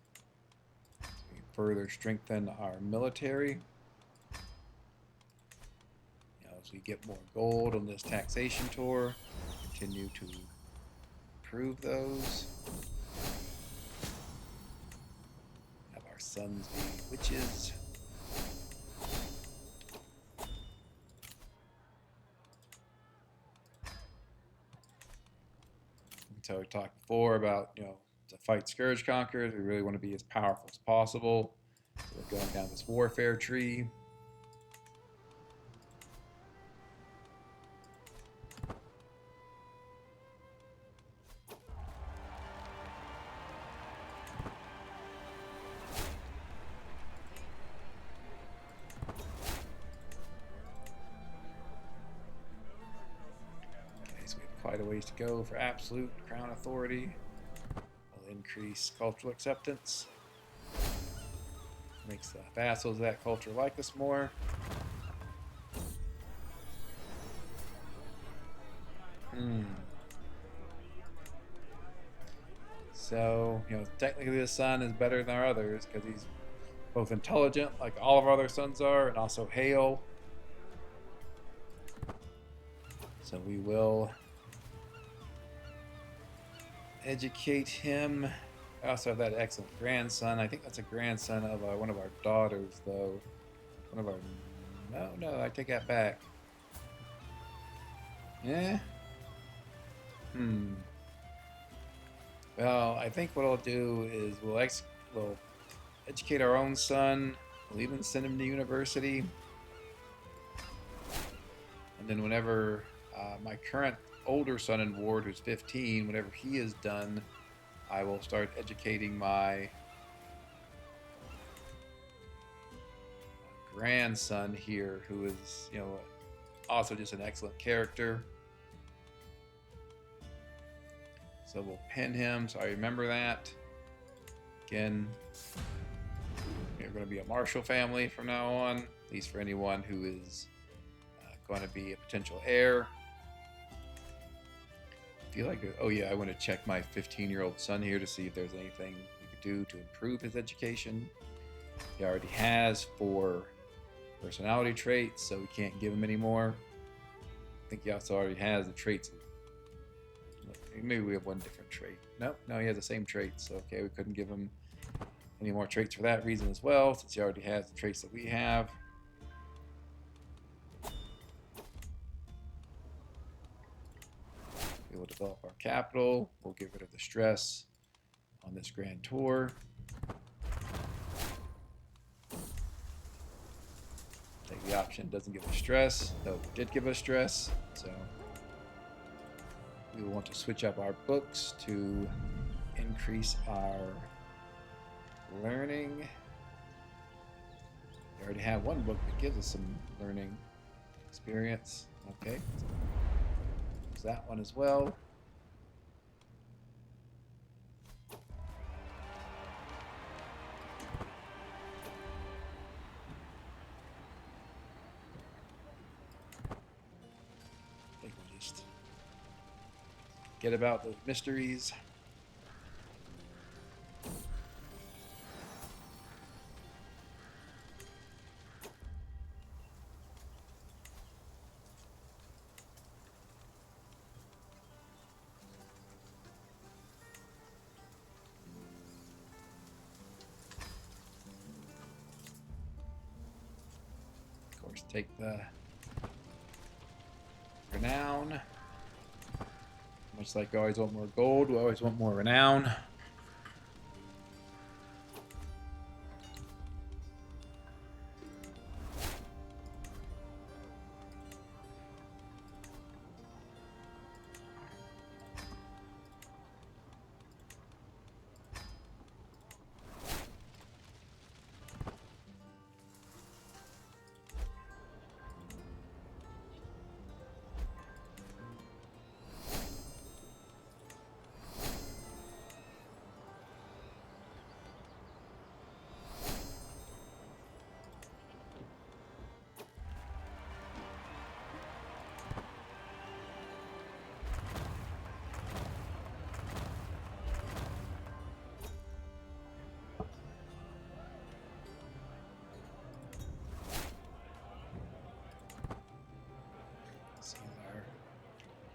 So we further strengthen our military. You know, as we get more gold on this taxation tour, continue to improve those. Have our sons be witches. So we talked before about, you know, to fight scourge conquerors, we really want to be as powerful as possible. So we're going down this warfare tree. Quite a ways to go for absolute crown authority. Will increase cultural acceptance. Makes the vassals of that culture like us more. So, you know, technically the son is better than our others because he's both intelligent, like all of our other sons are, and also hale. So we will educate him. I also have that excellent grandson. I think that's a grandson of one of our daughters, though. One of our... No, I take that back. Yeah? Well, I think what I'll do is we'll educate our own son. We'll even send him to university. And then whenever my current older son in ward, who's 15, whenever he is done, I will start educating my grandson here, who is, you know, also just an excellent character. So we'll pin him, so I remember that. Again, we're going to be a martial family from now on, at least for anyone who is going to be a potential heir. I feel like, oh yeah, I want to check my 15-year-old son here to see if there's anything we could do to improve his education. He already has 4 personality traits, so we can't give him any more. I think he also already has the traits. Maybe we have 1 different trait. No, he has the same traits. So, okay, we couldn't give him any more traits for that reason as well, since he already has the traits that we have. We will develop our capital. We'll get rid of the stress on this grand tour. Take the option, doesn't give us stress, though it did give us stress, so we will want to switch up our books to increase our learning. We already have 1 book that gives us some learning experience. Okay, use that one as well. I think we'll just get about those mysteries. Take the renown. Much like we always want more gold, we always want more renown.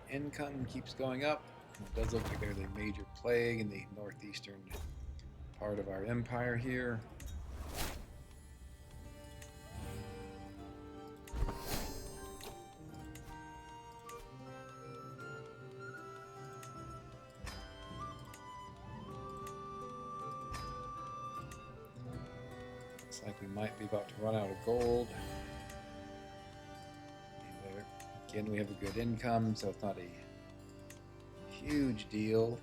Income keeps going up. It does look like there's a major plague in the northeastern part of our empire here. Looks like we might be about to run out of gold. Again, we have a good income, so it's not a huge deal.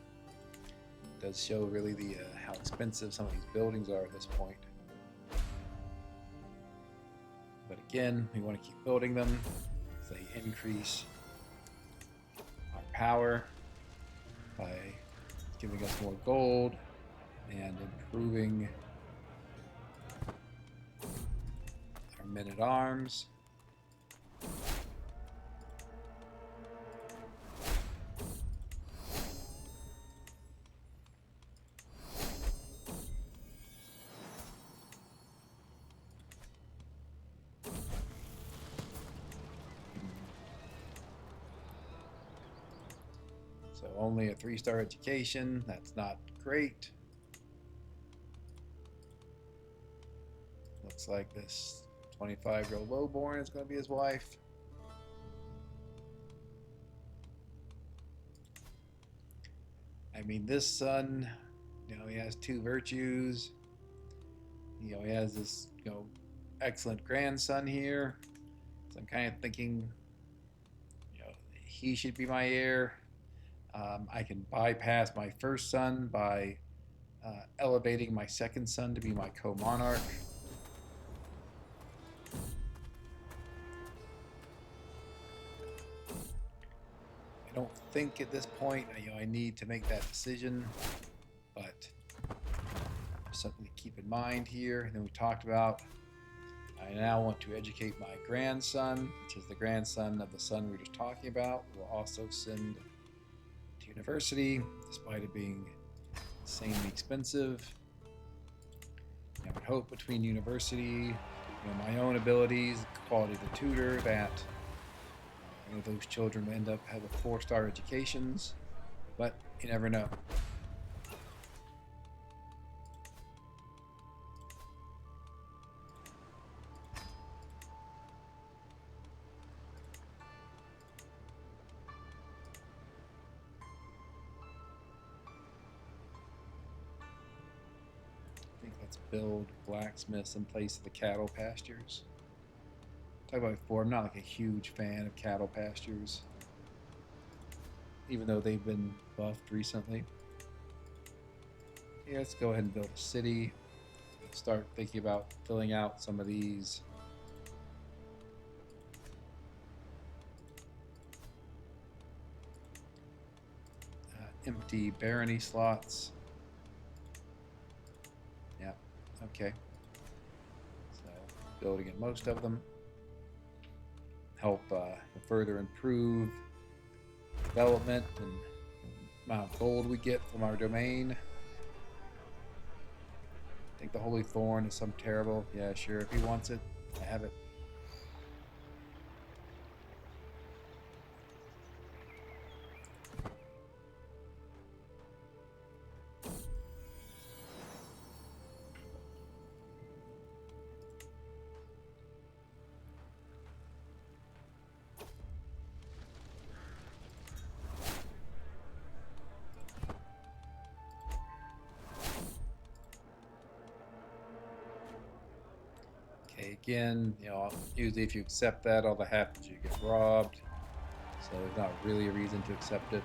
It does show really the how expensive some of these buildings are at this point. But again, we want to keep building them as they increase our power by giving us more gold and improving our men-at-arms. So only a 3-star education, that's not great. Looks like this 25-year-old lowborn is going to be his wife. I mean, this son, you know, he has 2 virtues. You know, he has this, you know, excellent grandson here. So I'm kind of thinking, you know, he should be my heir. I can bypass my first son by elevating my second son to be my co-monarch. I don't think at this point, you know, I need to make that decision, but something to keep in mind here. And then we talked about, I now want to educate my grandson, which is the grandson of the son we were just talking about. We'll also send to university, despite it being insanely expensive. I would hope between university, you know, my own abilities, the quality of the tutor, that you know, those children end up having 4-star educations, but you never know. Let's build blacksmiths in place of the cattle pastures. Talked about before, I'm not like a huge fan of cattle pastures, even though they've been buffed recently. Yeah, let's go ahead and build a city. Start thinking about filling out some of these empty barony slots. Yeah, okay. So building in most of them. Help further improve development and the amount of gold we get from our domain. I think the Holy Thorn is some terrible. Yeah, sure, if he wants it, I have it. Okay, again, usually if you accept that, all that happens, you get robbed. So there's not really a reason to accept it.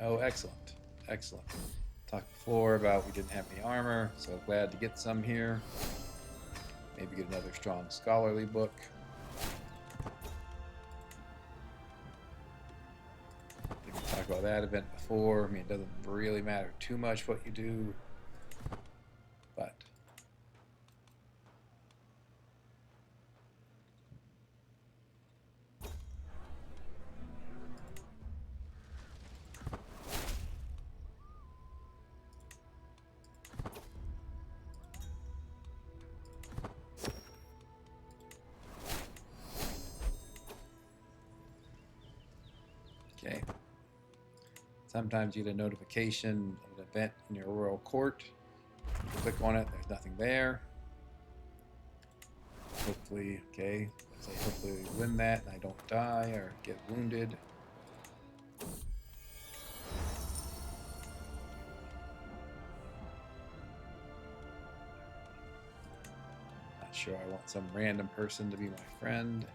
Oh, excellent. Excellent. Talked before about we didn't have any armor, so glad to get some here. Maybe get another strong scholarly book. We talked about that event before. I mean, it doesn't really matter too much what you do, but okay. Sometimes you get a notification of an event in your royal court. You click on it, there's nothing there. Hopefully, okay, let's say hopefully we win that and I don't die or get wounded. Not sure I want some random person to be my friend.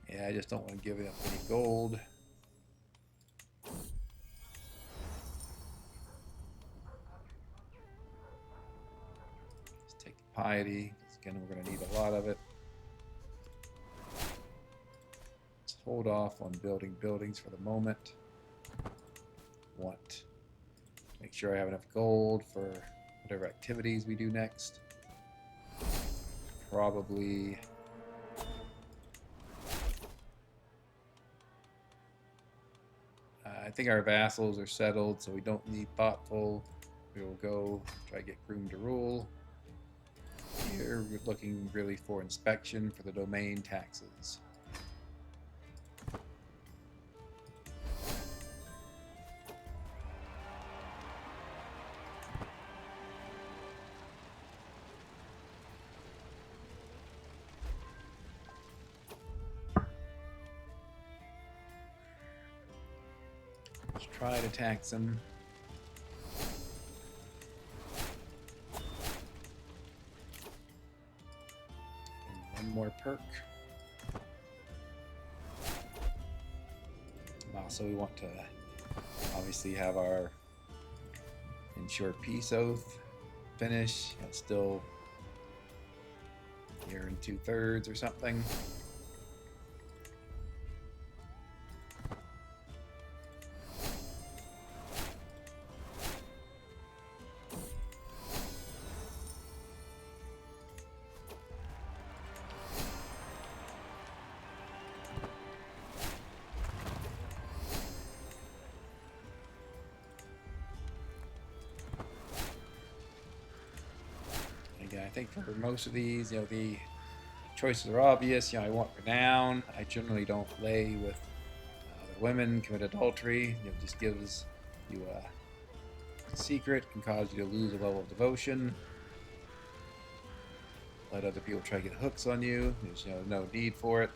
Yeah, I just don't want to give them any gold. Let's take the piety, because again, we're going to need a lot of it. Let's hold off on building buildings for the moment. Make sure I have enough gold for whatever activities we do next. Probably I think our vassals are settled, so we don't need thoughtful. We will go try to get groom to rule. Here we're looking really for inspection for the domain taxes. Let's try to tax them. And one more perk. Also, we want to obviously have our ensure peace oath finish. It's still here in 2/3 or something. Again, I think for most of these, the choices are obvious. I want renown. I generally don't lay with other women, commit adultery. It just gives you a secret, can cause you to lose a level of devotion. Let other people try to get hooks on you. There's no need for it.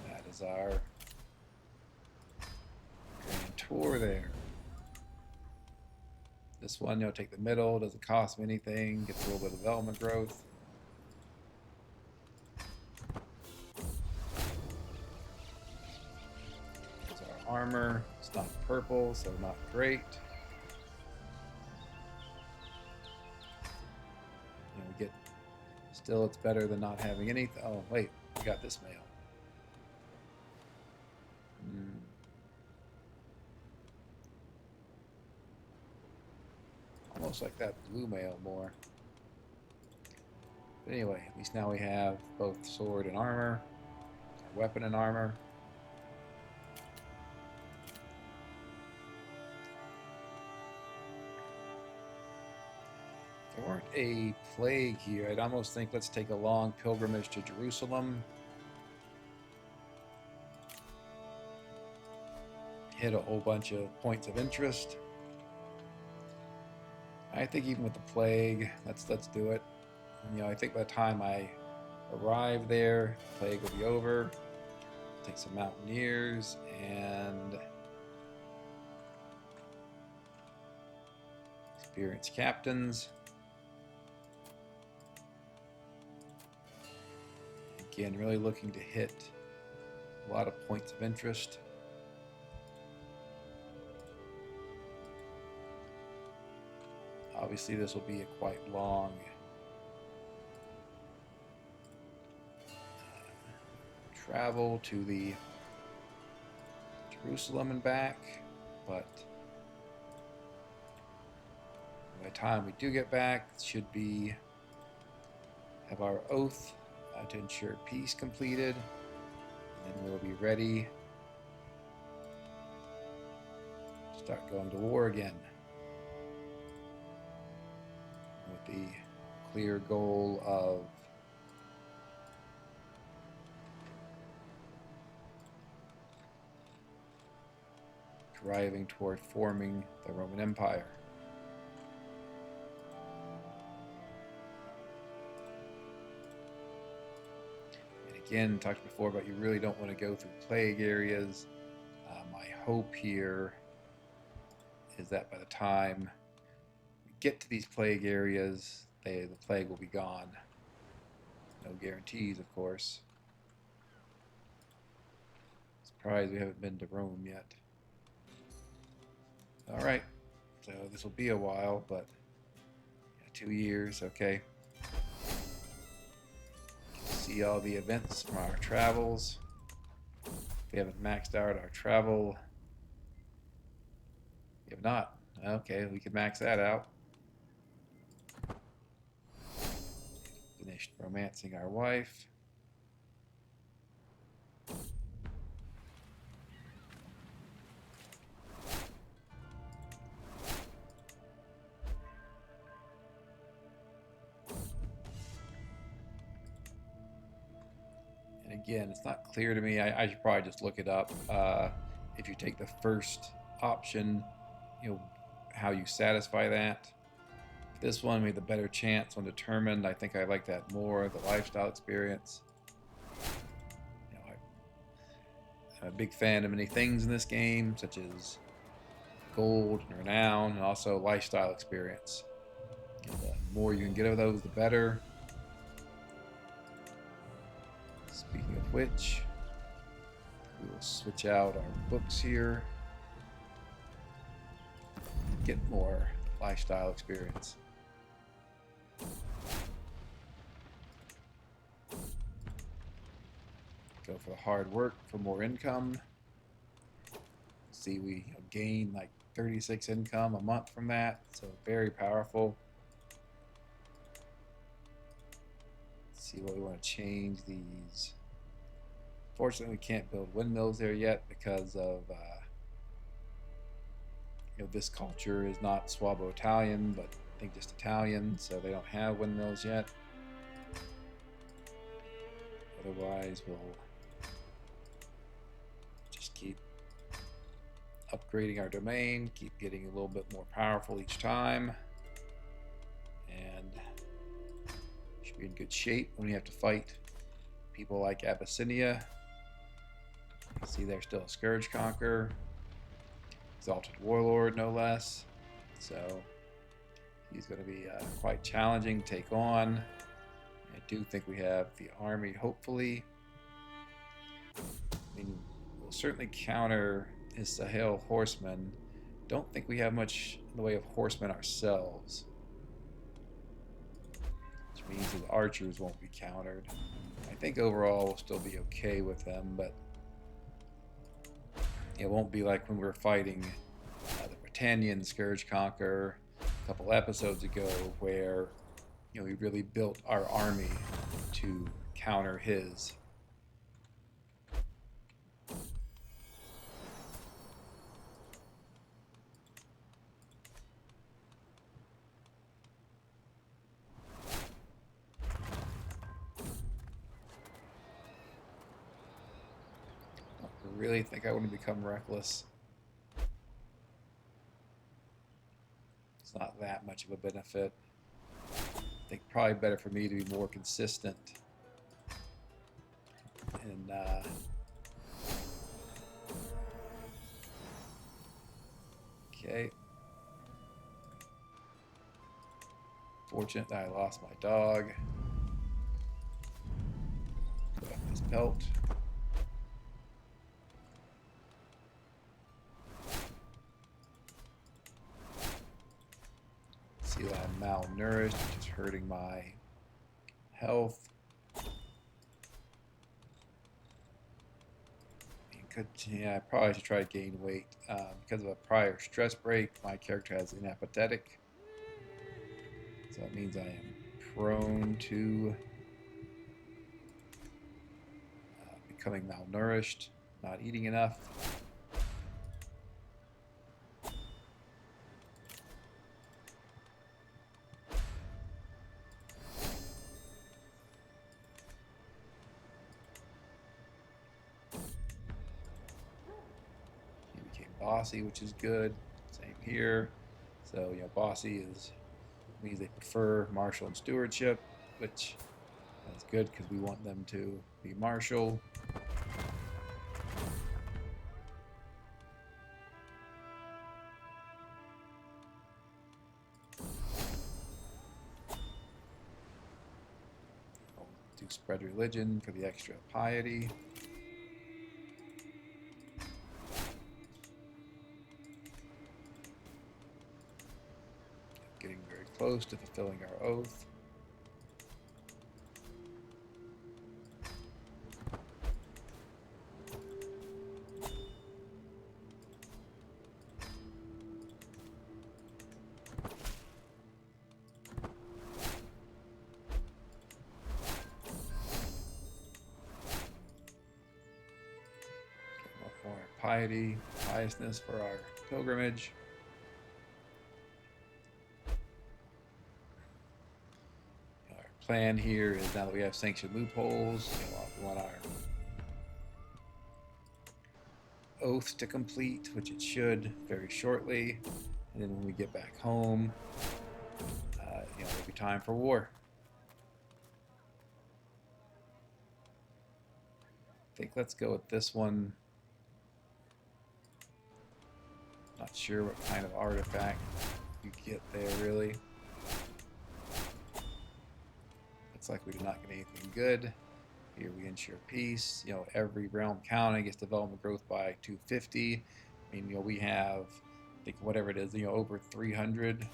That is our grand tour there. This one, take the middle, doesn't cost me anything, gets a little bit of development growth. There's our armor. It's not purple, so not great. We get, still it's better than not having anything. Oh, wait, we got this mail. Almost like that blue mail more. But anyway, at least now we have both sword and armor, weapon and armor. there weren't a plague here, I'd almost think let's take a long pilgrimage to Jerusalem. Hit a whole bunch of points of interest. I think even with the plague, let's do it. And, I think by the time I arrive there, the plague will be over. Take some mountaineers and experienced captains. Again, really looking to hit a lot of points of interest. Obviously, this will be a quite long travel to the Jerusalem and back, but by the time we do get back, it should be have our oath to ensure peace completed, and then we'll be ready to start going to war again with the clear goal of driving toward forming the Roman Empire. And again, talked before about you really don't want to go through plague areas. My hope here is that by the time we get to these plague areas, the plague will be gone. No guarantees, of course. Surprised we haven't been to Rome yet. All right, so this will be a while, but 2 years, okay. See all the events from our travels. We haven't maxed out our travel. We have not. Okay, we can max that out. Finished romancing our wife. Again, it's not clear to me. I should probably just look it up. If you take the first option, how you satisfy that. This one made the better chance when determined. I think I like that more, the lifestyle experience. I'm a big fan of many things in this game, such as gold and renown, and also lifestyle experience. The more you can get of those, the better. Speaking of which, we will switch out our books here. Get more lifestyle experience. Go for the hard work for more income. See, we gain like 36 income a month from that, so very powerful. Let's see what we want to change these. Fortunately, we can't build windmills there yet because of this culture is not Swabo-Italian, but I think just Italian, so they don't have windmills yet. Otherwise, we'll just keep upgrading our domain, keep getting a little bit more powerful each time, and should be in good shape when we have to fight people like Abyssinia. You see there's still a Scourge Conqueror, Exalted Warlord no less, so he's going to be quite challenging to take on. I do think we have the army, hopefully. I mean, we'll certainly counter his Sahel horsemen. Don't think we have much in the way of horsemen ourselves, which means the archers won't be countered. I think overall we'll still be okay with them, but it won't be like when we were fighting the Britannian Scourge Conqueror a couple episodes ago, where we really built our army to counter his. really think I want to become reckless? It's not that much of a benefit. I think probably better for me to be more consistent and okay. Fortunate that I lost my dog. Put up this belt. See that I'm malnourished, which is hurting my health. Yeah, I probably should try to gain weight. Because of a prior stress break, my character has inapathetic. So that means I am prone to becoming malnourished, not eating enough. He became bossy, which is good. Same here. So, you know, bossy means they prefer martial and stewardship, which is good because we want them to be martial. I'll do spread religion for the extra piety. Getting very close to fulfilling our oath. For our piety, piousness for our pilgrimage. Plan here is now that we have sanctioned loopholes, we want our oath to complete, which it should very shortly, and then when we get back home, it'll be time for war. I think let's go with this one. Not sure what kind of artifact you get there really. Looks like we did not get anything good. Here we ensure peace. You know, every realm county gets development growth by 250. I mean, you know, we have, I think whatever it is, you know, over 300,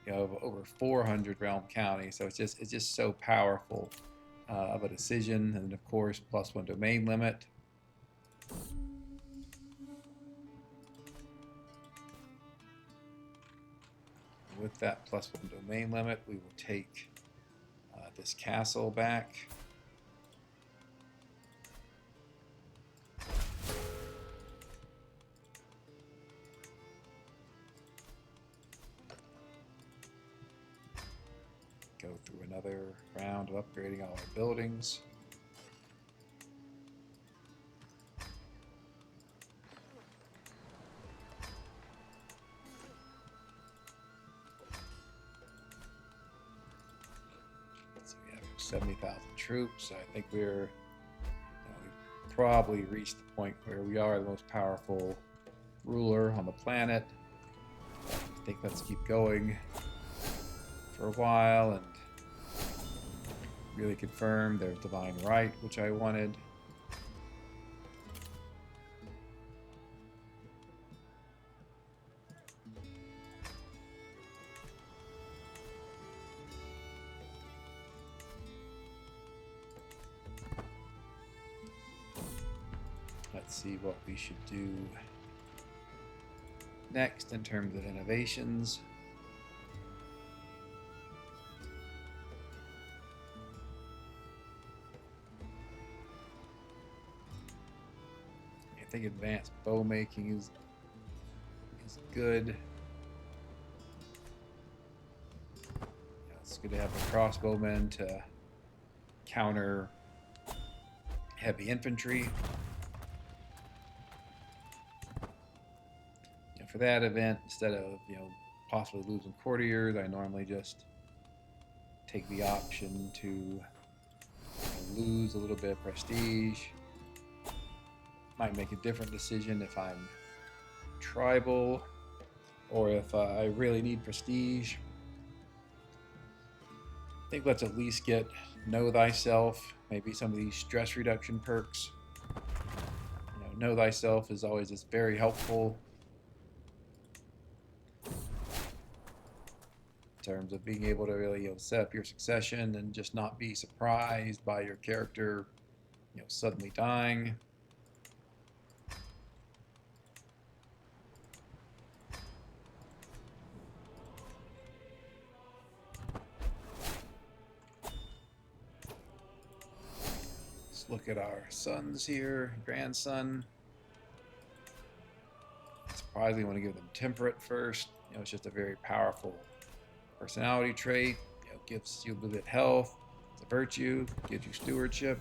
you know, over 400 realm counties. So it's just so powerful of a decision. And of course, +1 domain limit. With that +1 domain limit, we will take this castle back. Go through another round of upgrading all our buildings. So we have 70,000 troops. I think we've probably reached the point where we are the most powerful ruler on the planet. I think let's keep going for a while and really confirm their divine right, which I wanted. Let's see what we should do next in terms of innovations. I think advanced bow making is good. It's good to have the crossbowmen to counter heavy infantry. And for that event, instead of possibly losing courtiers, I normally just take the option to lose a little bit of prestige. Might make a different decision if I'm tribal or if I really need prestige. I think let's at least get Know Thyself, maybe some of these stress reduction perks. Know Thyself is always just very helpful in terms of being able to really set up your succession and just not be surprised by your character suddenly dying. Let's look at our sons here. Grandson. Surprisingly, I want to give them temperate first. It's just a very powerful personality trait. Gives you a little bit of health. It's a virtue. Gives you stewardship.